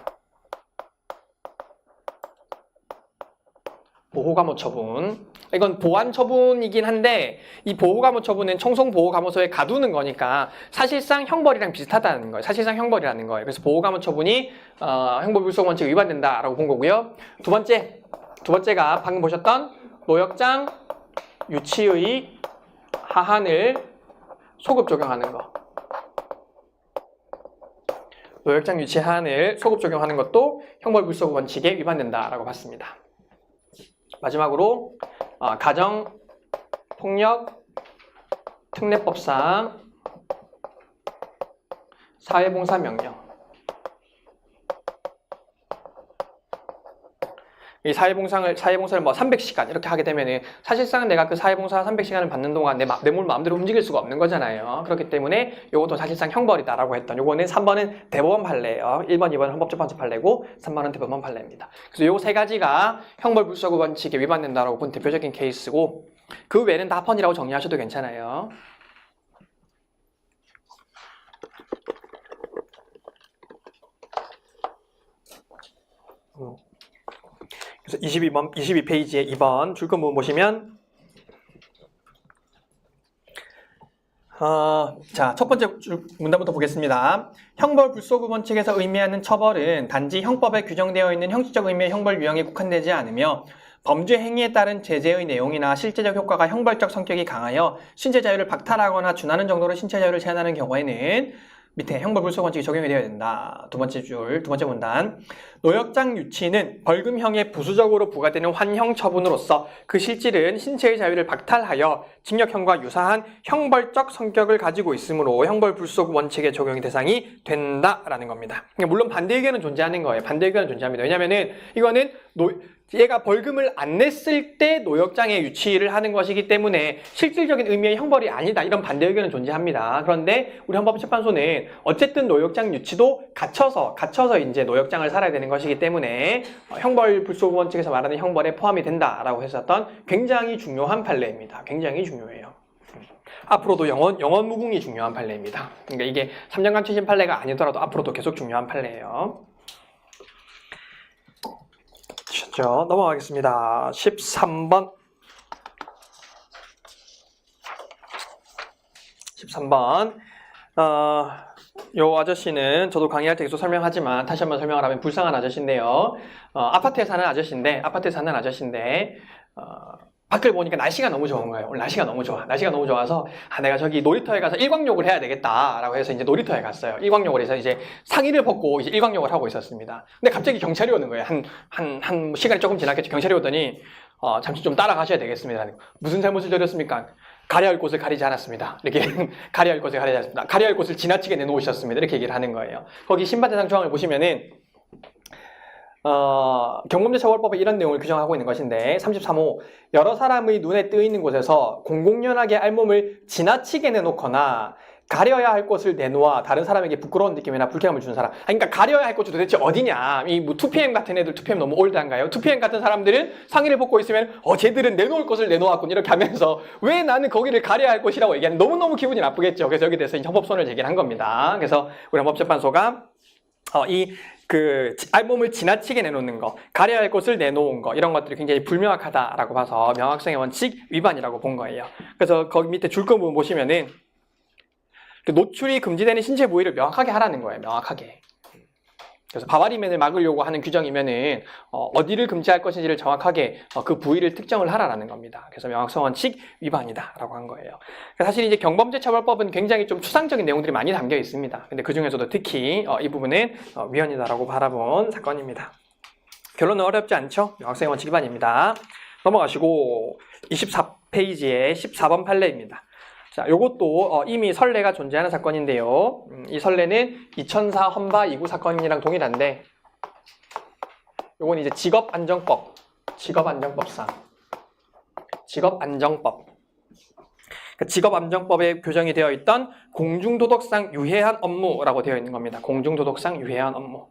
이건 보완처분이긴 한데 이 보호감호처분은 청송보호감호소에 가두는 거니까 사실상 형벌이랑 비슷하다는 거예요. 그래서 보호감호처분이 형벌 불소급 원칙 위반된다라고 본 거고요. 두 번째가 방금 보셨던 노역장 유치의 하한을 소급 적용하는 거. 노역장 유치 하한을 소급 적용하는 것도 형벌 불소급 원칙에 위반된다라고 봤습니다. 마지막으로 가정 폭력 특례법상 사회봉사 명령. 이 사회봉사를 뭐 300시간 이렇게 하게 되면은 사실상 내가 그 사회봉사 300시간을 받는 동안 내 몸을 마음대로 움직일 수가 없는 거잖아요. 그렇기 때문에 이것도 사실상 형벌이다라고 했던 요거는 3번은 대법원 판례예요. 1번, 2번은 헌법재판소 판례고 3번은 대법원 판례입니다. 그래서 요 세 가지가 형벌 불소구 원칙에 위반된다라고 본 대표적인 케이스고 그 외에는 다 합헌이라고 정리하셔도 괜찮아요. 그래서 22페이지에 2번 줄거문 보시면 자, 첫 번째 문단부터 보겠습니다. 형벌 불소구 원칙에서 의미하는 처벌은 단지 형법에 규정되어 있는 형식적 의미의 형벌 유형에 국한되지 않으며 범죄 행위에 따른 제재의 내용이나 실제적 효과가 형벌적 성격이 강하여 신체 자유를 박탈하거나 준하는 정도로 신체 자유를 제한하는 경우에는 밑에 형벌 불소구 원칙이 적용이 되어야 된다. 두 번째 문단. 노역장 유치는 벌금형에 부수적으로 부과되는 환형 처분으로서 그 실질은 신체의 자유를 박탈하여 징역형과 유사한 형벌적 성격을 가지고 있으므로 형벌 불소구 원칙의 적용의 대상이 된다라는 겁니다. 물론 반대 의견은 존재하는 거예요. 반대 의견은 존재합니다. 왜냐면은 이거는 얘가 벌금을 안 냈을 때 노역장에 유치를 하는 것이기 때문에 실질적인 의미의 형벌이 아니다. 이런 반대 의견은 존재합니다. 그런데 우리 헌법재판소는 어쨌든 노역장 유치도 갇혀서 이제 노역장을 살아야 되는 것이기 때문에 형벌 불소구 원칙에서 말하는 형벌에 포함이 된다라고 했었던 굉장히 중요한 판례입니다. 굉장히 중요해요. 앞으로도 영원 무궁이 중요한 판례입니다. 그러니까 이게 3년간 최신 판례가 아니더라도 앞으로도 계속 중요한 판례예요. 넘어가겠습니다. 13번. 요 아저씨는 저도 강의할 때 계속 설명하지만 다시 한번 설명을 하면 불쌍한 아저씨인데요. 아파트에 사는 아저씨인데 밖을 보니까 날씨가 너무 좋은 거예요. 오늘 날씨가 너무 좋아서 내가 저기 놀이터에 가서 일광욕을 해야 되겠다라고 해서 이제 놀이터에 갔어요. 일광욕을 해서 이제 상의를 벗고 이제 일광욕을 하고 있었습니다. 근데 갑자기 경찰이 오는 거예요. 한 시간이 조금 지났겠죠. 경찰이 오더니 잠시 좀 따라가셔야 되겠습니다. 무슨 잘못을 저렸습니까? 가려야 할 곳을 가리지 않았습니다. 이렇게 가려야 할 곳을 가리지 않았습니다. 가려야 할 곳을 지나치게 내놓으셨습니다. 이렇게 얘기를 하는 거예요. 거기 신반대상 조항을 보시면은 경범죄처벌법에 이런 내용을 규정하고 있는 것인데 33호 여러 사람의 눈에 뜨이는 곳에서 공공연하게 알몸을 지나치게 내놓거나 가려야 할 곳을 내놓아 다른 사람에게 부끄러운 느낌이나 불쾌감을 주는 사람. 그러니까 가려야 할 곳이 도대체 어디냐. 이 뭐 2PM 같은 애들 2PM 너무 올드한가요? 2PM 같은 사람들은 상의를 벗고 있으면 쟤들은 내놓을 곳을 내놓았군 이렇게 하면서 왜 나는 거기를 가려야 할 곳이라고 얘기하는 너무너무 기분이 나쁘겠죠. 그래서 여기 대해서 형법소원을 제기한 겁니다. 그래서 우리 헌법재판소가 알몸을 지나치게 내놓는 거, 가려야 할 곳을 내놓은 거, 이런 것들이 굉장히 불명확하다라고 봐서 명확성의 원칙 위반이라고 본 거예요. 그래서 거기 밑에 줄거 부분 보시면은 노출이 금지되는 신체 부위를 명확하게 하라는 거예요. 명확하게. 그래서 바바리맨을 막으려고 하는 규정이면은 어디를 금지할 것인지를 정확하게 그 부위를 특정을 하라는 겁니다. 그래서 명확성 원칙 위반이다라고 한 거예요. 사실 이제 경범죄처벌법은 굉장히 좀 추상적인 내용들이 많이 담겨 있습니다. 근데 그 중에서도 특히 이 부분은 위헌이다라고 바라본 사건입니다. 결론은 어렵지 않죠? 명확성 원칙 위반입니다. 넘어가시고 24페이지에 14번 판례입니다. 자, 요것도 이미 선례가 존재하는 사건인데요. 이 선례는 2004 헌바 2구 사건이랑 동일한데 요건 이제 직업안정법상 직업안정법에 규정이 되어 있던 공중도덕상 유해한 업무라고 되어 있는 겁니다. 공중도덕상 유해한 업무.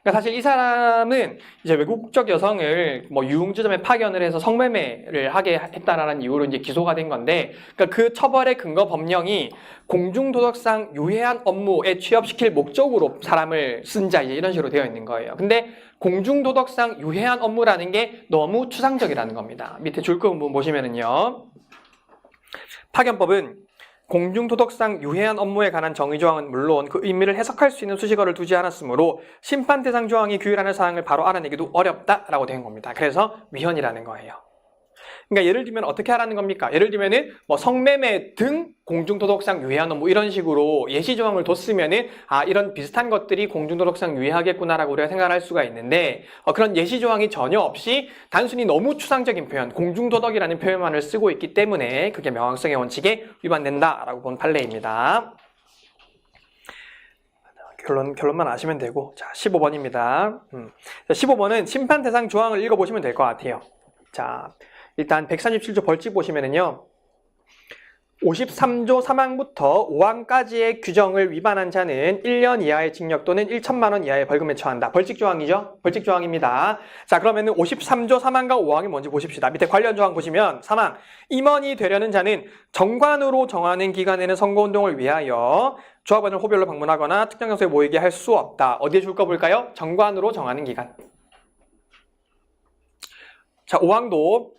그러니까 사실 이 사람은 이제 외국적 여성을 유흥주점에 파견을 해서 성매매를 하게 했다라는 이유로 이제 기소가 된 건데, 그러니까 그 처벌의 근거 법령이 공중도덕상 유해한 업무에 취업시킬 목적으로 사람을 쓴 자 이제 이런 식으로 되어 있는 거예요. 근데 공중도덕상 유해한 업무라는 게 너무 추상적이라는 겁니다. 밑에 줄거 부분 보시면은요. 파견법은 공중도덕상 유해한 업무에 관한 정의조항은 물론 그 의미를 해석할 수 있는 수식어를 두지 않았으므로 심판 대상 조항이 규율하는 사항을 바로 알아내기도 어렵다라고 된 겁니다. 그래서 위헌이라는 거예요. 그러니까 예를 들면 어떻게 하라는 겁니까? 예를 들면은 뭐 성매매 등 공중도덕상 유해하는 뭐 이런 식으로 예시 조항을 뒀으면은 아 이런 비슷한 것들이 공중도덕상 유해하겠구나라고 우리가 생각할 수가 있는데 그런 예시 조항이 전혀 없이 단순히 너무 추상적인 표현, 공중도덕이라는 표현만을 쓰고 있기 때문에 그게 명확성의 원칙에 위반된다라고 본 판례입니다. 결론만 아시면 되고. 자, 15번입니다. 15번은 심판 대상 조항을 읽어보시면 될 것 같아요. 자, 일단 137조 벌칙 보시면은요. 53조 3항부터 5항까지의 규정을 위반한 자는 1년 이하의 징역 또는 1천만 원 이하의 벌금에 처한다. 벌칙 조항이죠? 벌칙 조항입니다. 자, 그러면은 53조 3항과 5항이 뭔지 보십시다. 밑에 관련 조항 보시면 3항. 임원이 되려는 자는 정관으로 정하는 기간에는 선거운동을 위하여 조합원을 호별로 방문하거나 특정 장소에 모이게 할 수 없다. 어디에 줄 거 볼까요? 정관으로 정하는 기간. 자, 5항도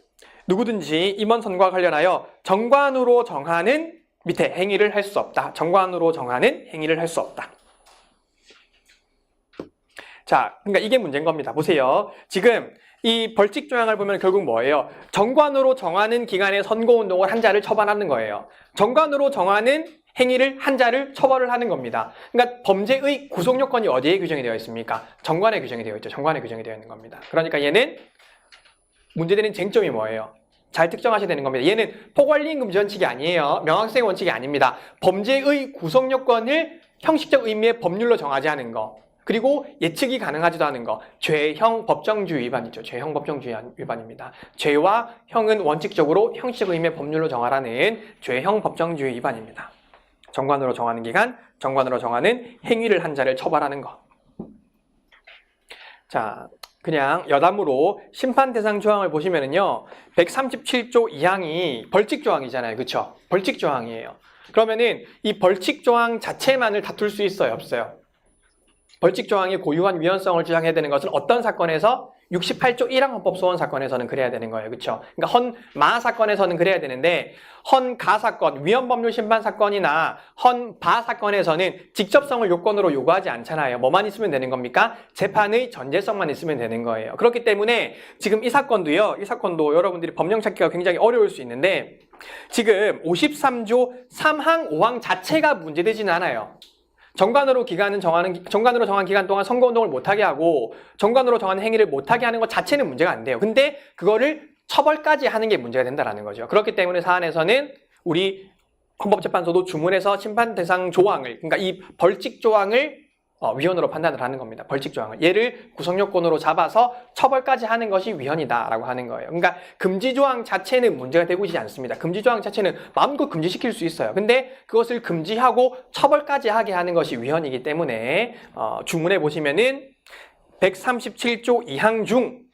누구든지 임원 선거와 관련하여 정관으로 정하는 밑에 행위를 할 수 없다. 정관으로 정하는 행위를 할 수 없다. 자, 그러니까 이게 문제인 겁니다. 보세요. 지금 이 벌칙 조항을 보면 결국 뭐예요? 정관으로 정하는 기간에 선거운동을 한 자를 처벌하는 거예요. 정관으로 정하는 행위를 한 자를 처벌을 하는 겁니다. 그러니까 범죄의 구속 요건이 어디에 규정이 되어 있습니까? 정관에 규정이 되어 있죠. 정관에 규정이 되어 있는 겁니다. 그러니까 얘는 문제되는 쟁점이 뭐예요? 잘 특정하셔야 되는 겁니다. 얘는 포괄리행 금지 원칙이 아니에요. 명확성의 원칙이 아닙니다. 범죄의 구속 요건을 형식적 의미의 법률로 정하지 않은 거. 그리고 예측이 가능하지도 않은 거. 죄형 법정주의 위반이죠. 죄형 법정주의 위반입니다. 죄와 형은 원칙적으로 형식적 의미의 법률로 정하라는 죄형 법정주의 위반입니다. 정관으로 정하는 기간, 정관으로 정하는 행위를 한 자를 처벌하는 거. 자, 그냥 여담으로 심판 대상 조항을 보시면은요, 137조 2항이 벌칙 조항이잖아요. 그쵸? 벌칙 조항이에요. 그러면은 이 벌칙 조항 자체만을 다툴 수 있어요? 없어요? 벌칙 조항의 고유한 위헌성을 주장해야 되는 것은 어떤 사건에서? 68조 1항 헌법 소원 사건에서는 그래야 되는 거예요. 그렇죠? 그러니까 헌마 사건에서는 그래야 되는데 헌가 사건, 위헌 법률 심판 사건이나 헌바 사건에서는 직접성을 요건으로 요구하지 않잖아요. 뭐만 있으면 되는 겁니까? 재판의 전제성만 있으면 되는 거예요. 그렇기 때문에 지금 이 사건도 여러분들이 법령 찾기가 굉장히 어려울 수 있는데 지금 53조 3항, 5항 자체가 문제되지는 않아요. 정관으로 정한 기간 동안 선거운동을 못하게 하고 정관으로 정한 행위를 못하게 하는 것 자체는 문제가 안 돼요. 근데 그거를 처벌까지 하는 게 문제가 된다는 거죠. 그렇기 때문에 사안에서는 우리 헌법재판소도 주문해서 심판 대상 조항을, 그러니까 이 벌칙 조항을 위헌으로 판단을 하는 겁니다. 벌칙 조항을. 얘를 구성요건으로 잡아서 처벌까지 하는 것이 위헌이다라고 하는 거예요. 그러니까 금지 조항 자체는 문제가 되고 있지 않습니다. 금지 조항 자체는 마음껏 금지시킬 수 있어요. 근데 그것을 금지하고 처벌까지 하게 하는 것이 위헌이기 때문에 주문해 보시면은 137조 2항 중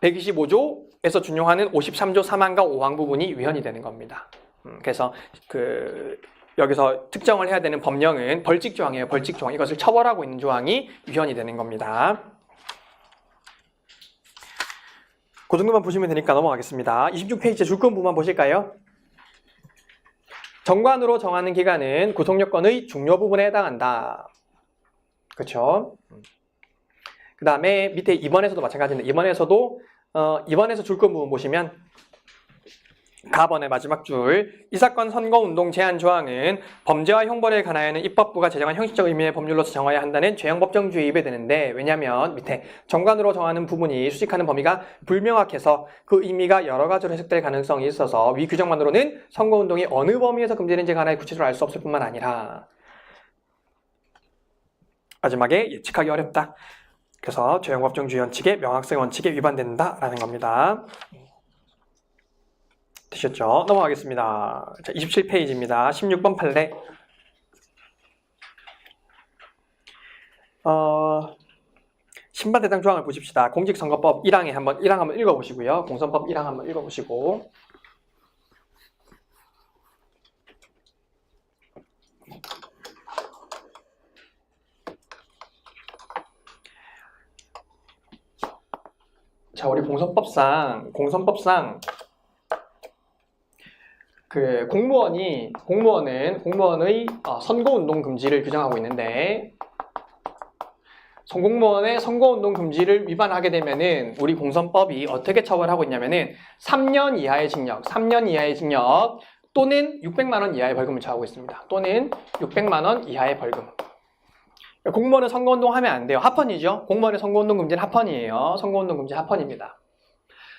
125조에서 준용하는 53조 3항과 5항 부분이 위헌이 되는 겁니다. 그래서 여기서 특정을 해야 되는 법령은 벌칙 조항이에요. 벌칙 조항. 이것을 처벌하고 있는 조항이 위헌이 되는 겁니다. 그 정도만 보시면 되니까 넘어가겠습니다. 26페이지 줄건 부분만 보실까요? 정관으로 정하는 기간은 구속요건의 중요 부분에 해당한다. 그렇죠? 그 다음에 밑에 2번에서도 마찬가지인데 2번에서 줄건 부분 보시면 가번의 마지막 줄, 이 사건 선거운동 제한 조항은 범죄와 형벌에 관하여는 입법부가 제정한 형식적 의미의 법률로서 정해야 한다는 죄형 법정주의에 위배되는데, 왜냐하면 밑에 정관으로 정하는 부분이 수식하는 범위가 불명확해서 그 의미가 여러 가지로 해석될 가능성이 있어서 위 규정만으로는 선거운동이 어느 범위에서 금지되는지에 관하여 구체적으로 알 수 없을 뿐만 아니라 마지막에 예측하기 어렵다. 그래서 죄형 법정주의 원칙의 명확성 원칙에 위반된다라는 겁니다. 되셨죠? 넘어가겠습니다. 자, 27페이지입니다. 16번 판례. 심판 대상 조항을 보십시다. 공직선거법 1항 한번 읽어보시고요. 공선법 1항 한번 읽어보시고. 자, 우리 공선법상 공무원의 선거운동 금지를 규정하고 있는데, 공무원의 선거운동 금지를 위반하게 되면은 우리 공선법이 어떻게 처벌하고 있냐면은 3년 이하의 징역, 3년 이하의 징역 또는 600만 원 이하의 벌금을 처하고 있습니다. 또는 600만 원 이하의 벌금. 공무원은 선거운동 하면 안 돼요. 합헌이죠. 공무원의 선거운동 금지는 합헌이에요. 선거운동 금지 합헌입니다.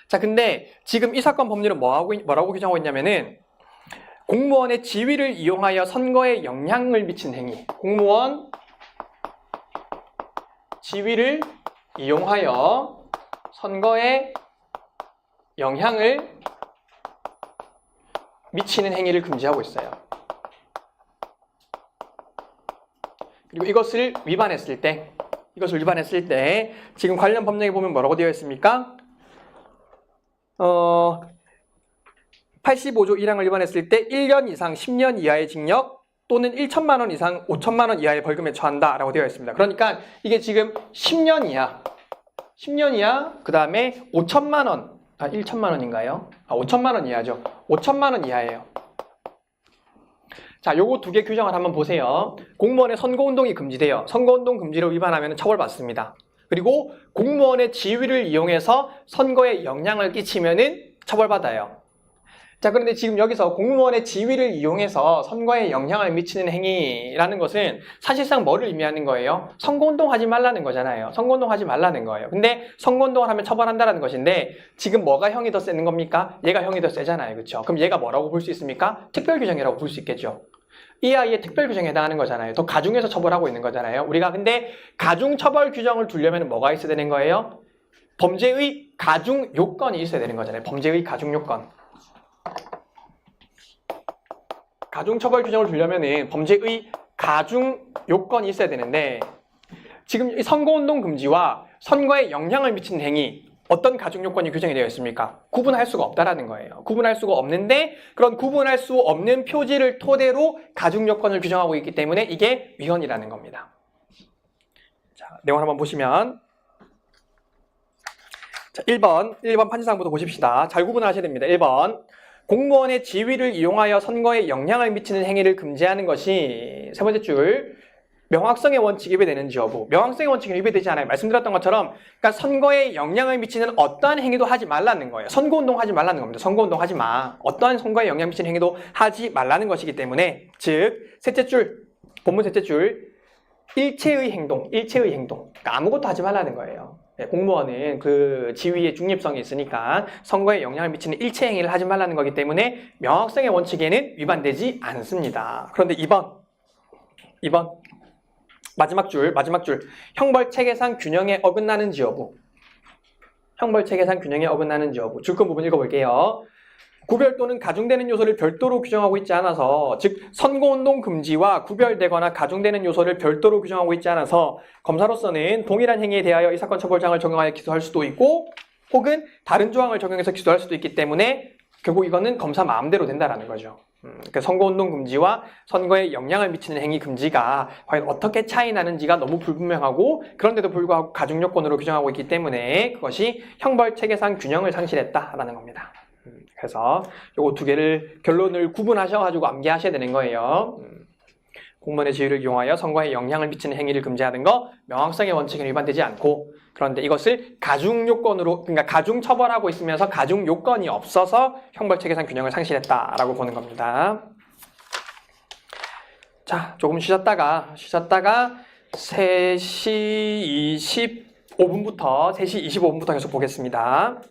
자, 근데 지금 이 사건 법률은 뭐라고 규정하고 있냐면은 공무원의 지위를 이용하여 선거에 영향을 미친 행위. 공무원 지위를 이용하여 선거에 영향을 미치는 행위를 금지하고 있어요. 그리고 이것을 위반했을 때 지금 관련 법령에 보면 뭐라고 되어 있습니까? 85조 1항을 위반했을 때 1년 이상 10년 이하의 징역 또는 1천만 원 이상 5천만 원 이하의 벌금에 처한다라고 되어 있습니다. 그러니까 이게 지금 10년 이하, 그 다음에 5천만 원, 1천만 원인가요? 5천만 원 이하죠. 5천만 원 이하예요. 자, 요거 두 개 규정을 한번 보세요. 공무원의 선거운동이 금지돼요. 선거운동 금지를 위반하면 처벌받습니다. 그리고 공무원의 지위를 이용해서 선거에 영향을 끼치면은 처벌받아요. 자, 그런데 지금 여기서 공무원의 지위를 이용해서 선거에 영향을 미치는 행위라는 것은 사실상 뭐를 의미하는 거예요? 선거운동 하지 말라는 거잖아요. 선거운동 하지 말라는 거예요. 근데 선거운동을 하면 처벌한다는 것인데 지금 뭐가 형이 더 세는 겁니까? 얘가 형이 더 세잖아요. 그렇죠? 그럼 얘가 뭐라고 볼 수 있습니까? 특별규정이라고 볼 수 있겠죠. 이 아이의 특별규정에 해당하는 거잖아요. 더 가중해서 처벌하고 있는 거잖아요. 우리가 근데 가중처벌 규정을 두려면 뭐가 있어야 되는 거예요? 범죄의 가중 요건이 있어야 되는 거잖아요. 범죄의 가중 요건. 가중처벌 규정을 두려면은 범죄의 가중 요건이 있어야 되는데 지금 이 선거운동 금지와 선거에 영향을 미치는 행위 어떤 가중 요건이 규정이 되어 있습니까? 구분할 수가 없다라는 거예요. 구분할 수가 없는데 그런 구분할 수 없는 표지를 토대로 가중 요건을 규정하고 있기 때문에 이게 위헌이라는 겁니다. 자, 내용 한번 보시면 자, 1번 판지사항부터 보십시다. 잘 구분하셔야 됩니다. 1번 공무원의 지위를 이용하여 선거에 영향을 미치는 행위를 금지하는 것이 세 번째 줄 명확성의 원칙이 위배되는지 여부. 명확성의 원칙이 위배되지 않아요. 말씀드렸던 것처럼 그러니까 선거에 영향을 미치는 어떠한 행위도 하지 말라는 거예요. 선거운동 하지 말라는 겁니다. 선거운동 하지 마. 어떠한 선거에 영향 미치는 행위도 하지 말라는 것이기 때문에 즉 셋째 줄 본문 셋째 줄 일체의 행동. 그러니까 아무것도 하지 말라는 거예요. 공무원은 그 지위의 중립성이 있으니까 선거에 영향을 미치는 일체 행위를 하지 말라는 거기 때문에 명확성의 원칙에는 위반되지 않습니다. 그런데 2번 마지막 줄 형벌체계상 균형에 어긋나는지 여부. 줄건 부분 읽어볼게요. 구별 또는 가중되는 요소를 별도로 규정하고 있지 않아서 즉 선거운동 금지와 구별되거나 가중되는 요소를 별도로 규정하고 있지 않아서 검사로서는 동일한 행위에 대하여 이 사건 처벌장을 적용하여 기소할 수도 있고 혹은 다른 조항을 적용해서 기소할 수도 있기 때문에 결국 이거는 검사 마음대로 된다라는 거죠. 그러니까 선거운동 금지와 선거에 영향을 미치는 행위 금지가 과연 어떻게 차이 나는지가 너무 불분명하고 그런데도 불구하고 가중요건으로 규정하고 있기 때문에 그것이 형벌체계상 균형을 상실했다라는 겁니다. 그래서 요거 두 개를 결론을 구분하셔가지고 암기하셔야 되는 거예요. 공무원의 지위를 이용하여 선거에 영향을 미치는 행위를 금지하는 거 명확성의 원칙에 위반되지 않고 그런데 이것을 가중요건으로 그러니까 가중처벌하고 있으면서 가중요건이 없어서 형벌체계상 균형을 상실했다라고 보는 겁니다. 자, 조금 쉬셨다가 3시 25분부터 계속 보겠습니다.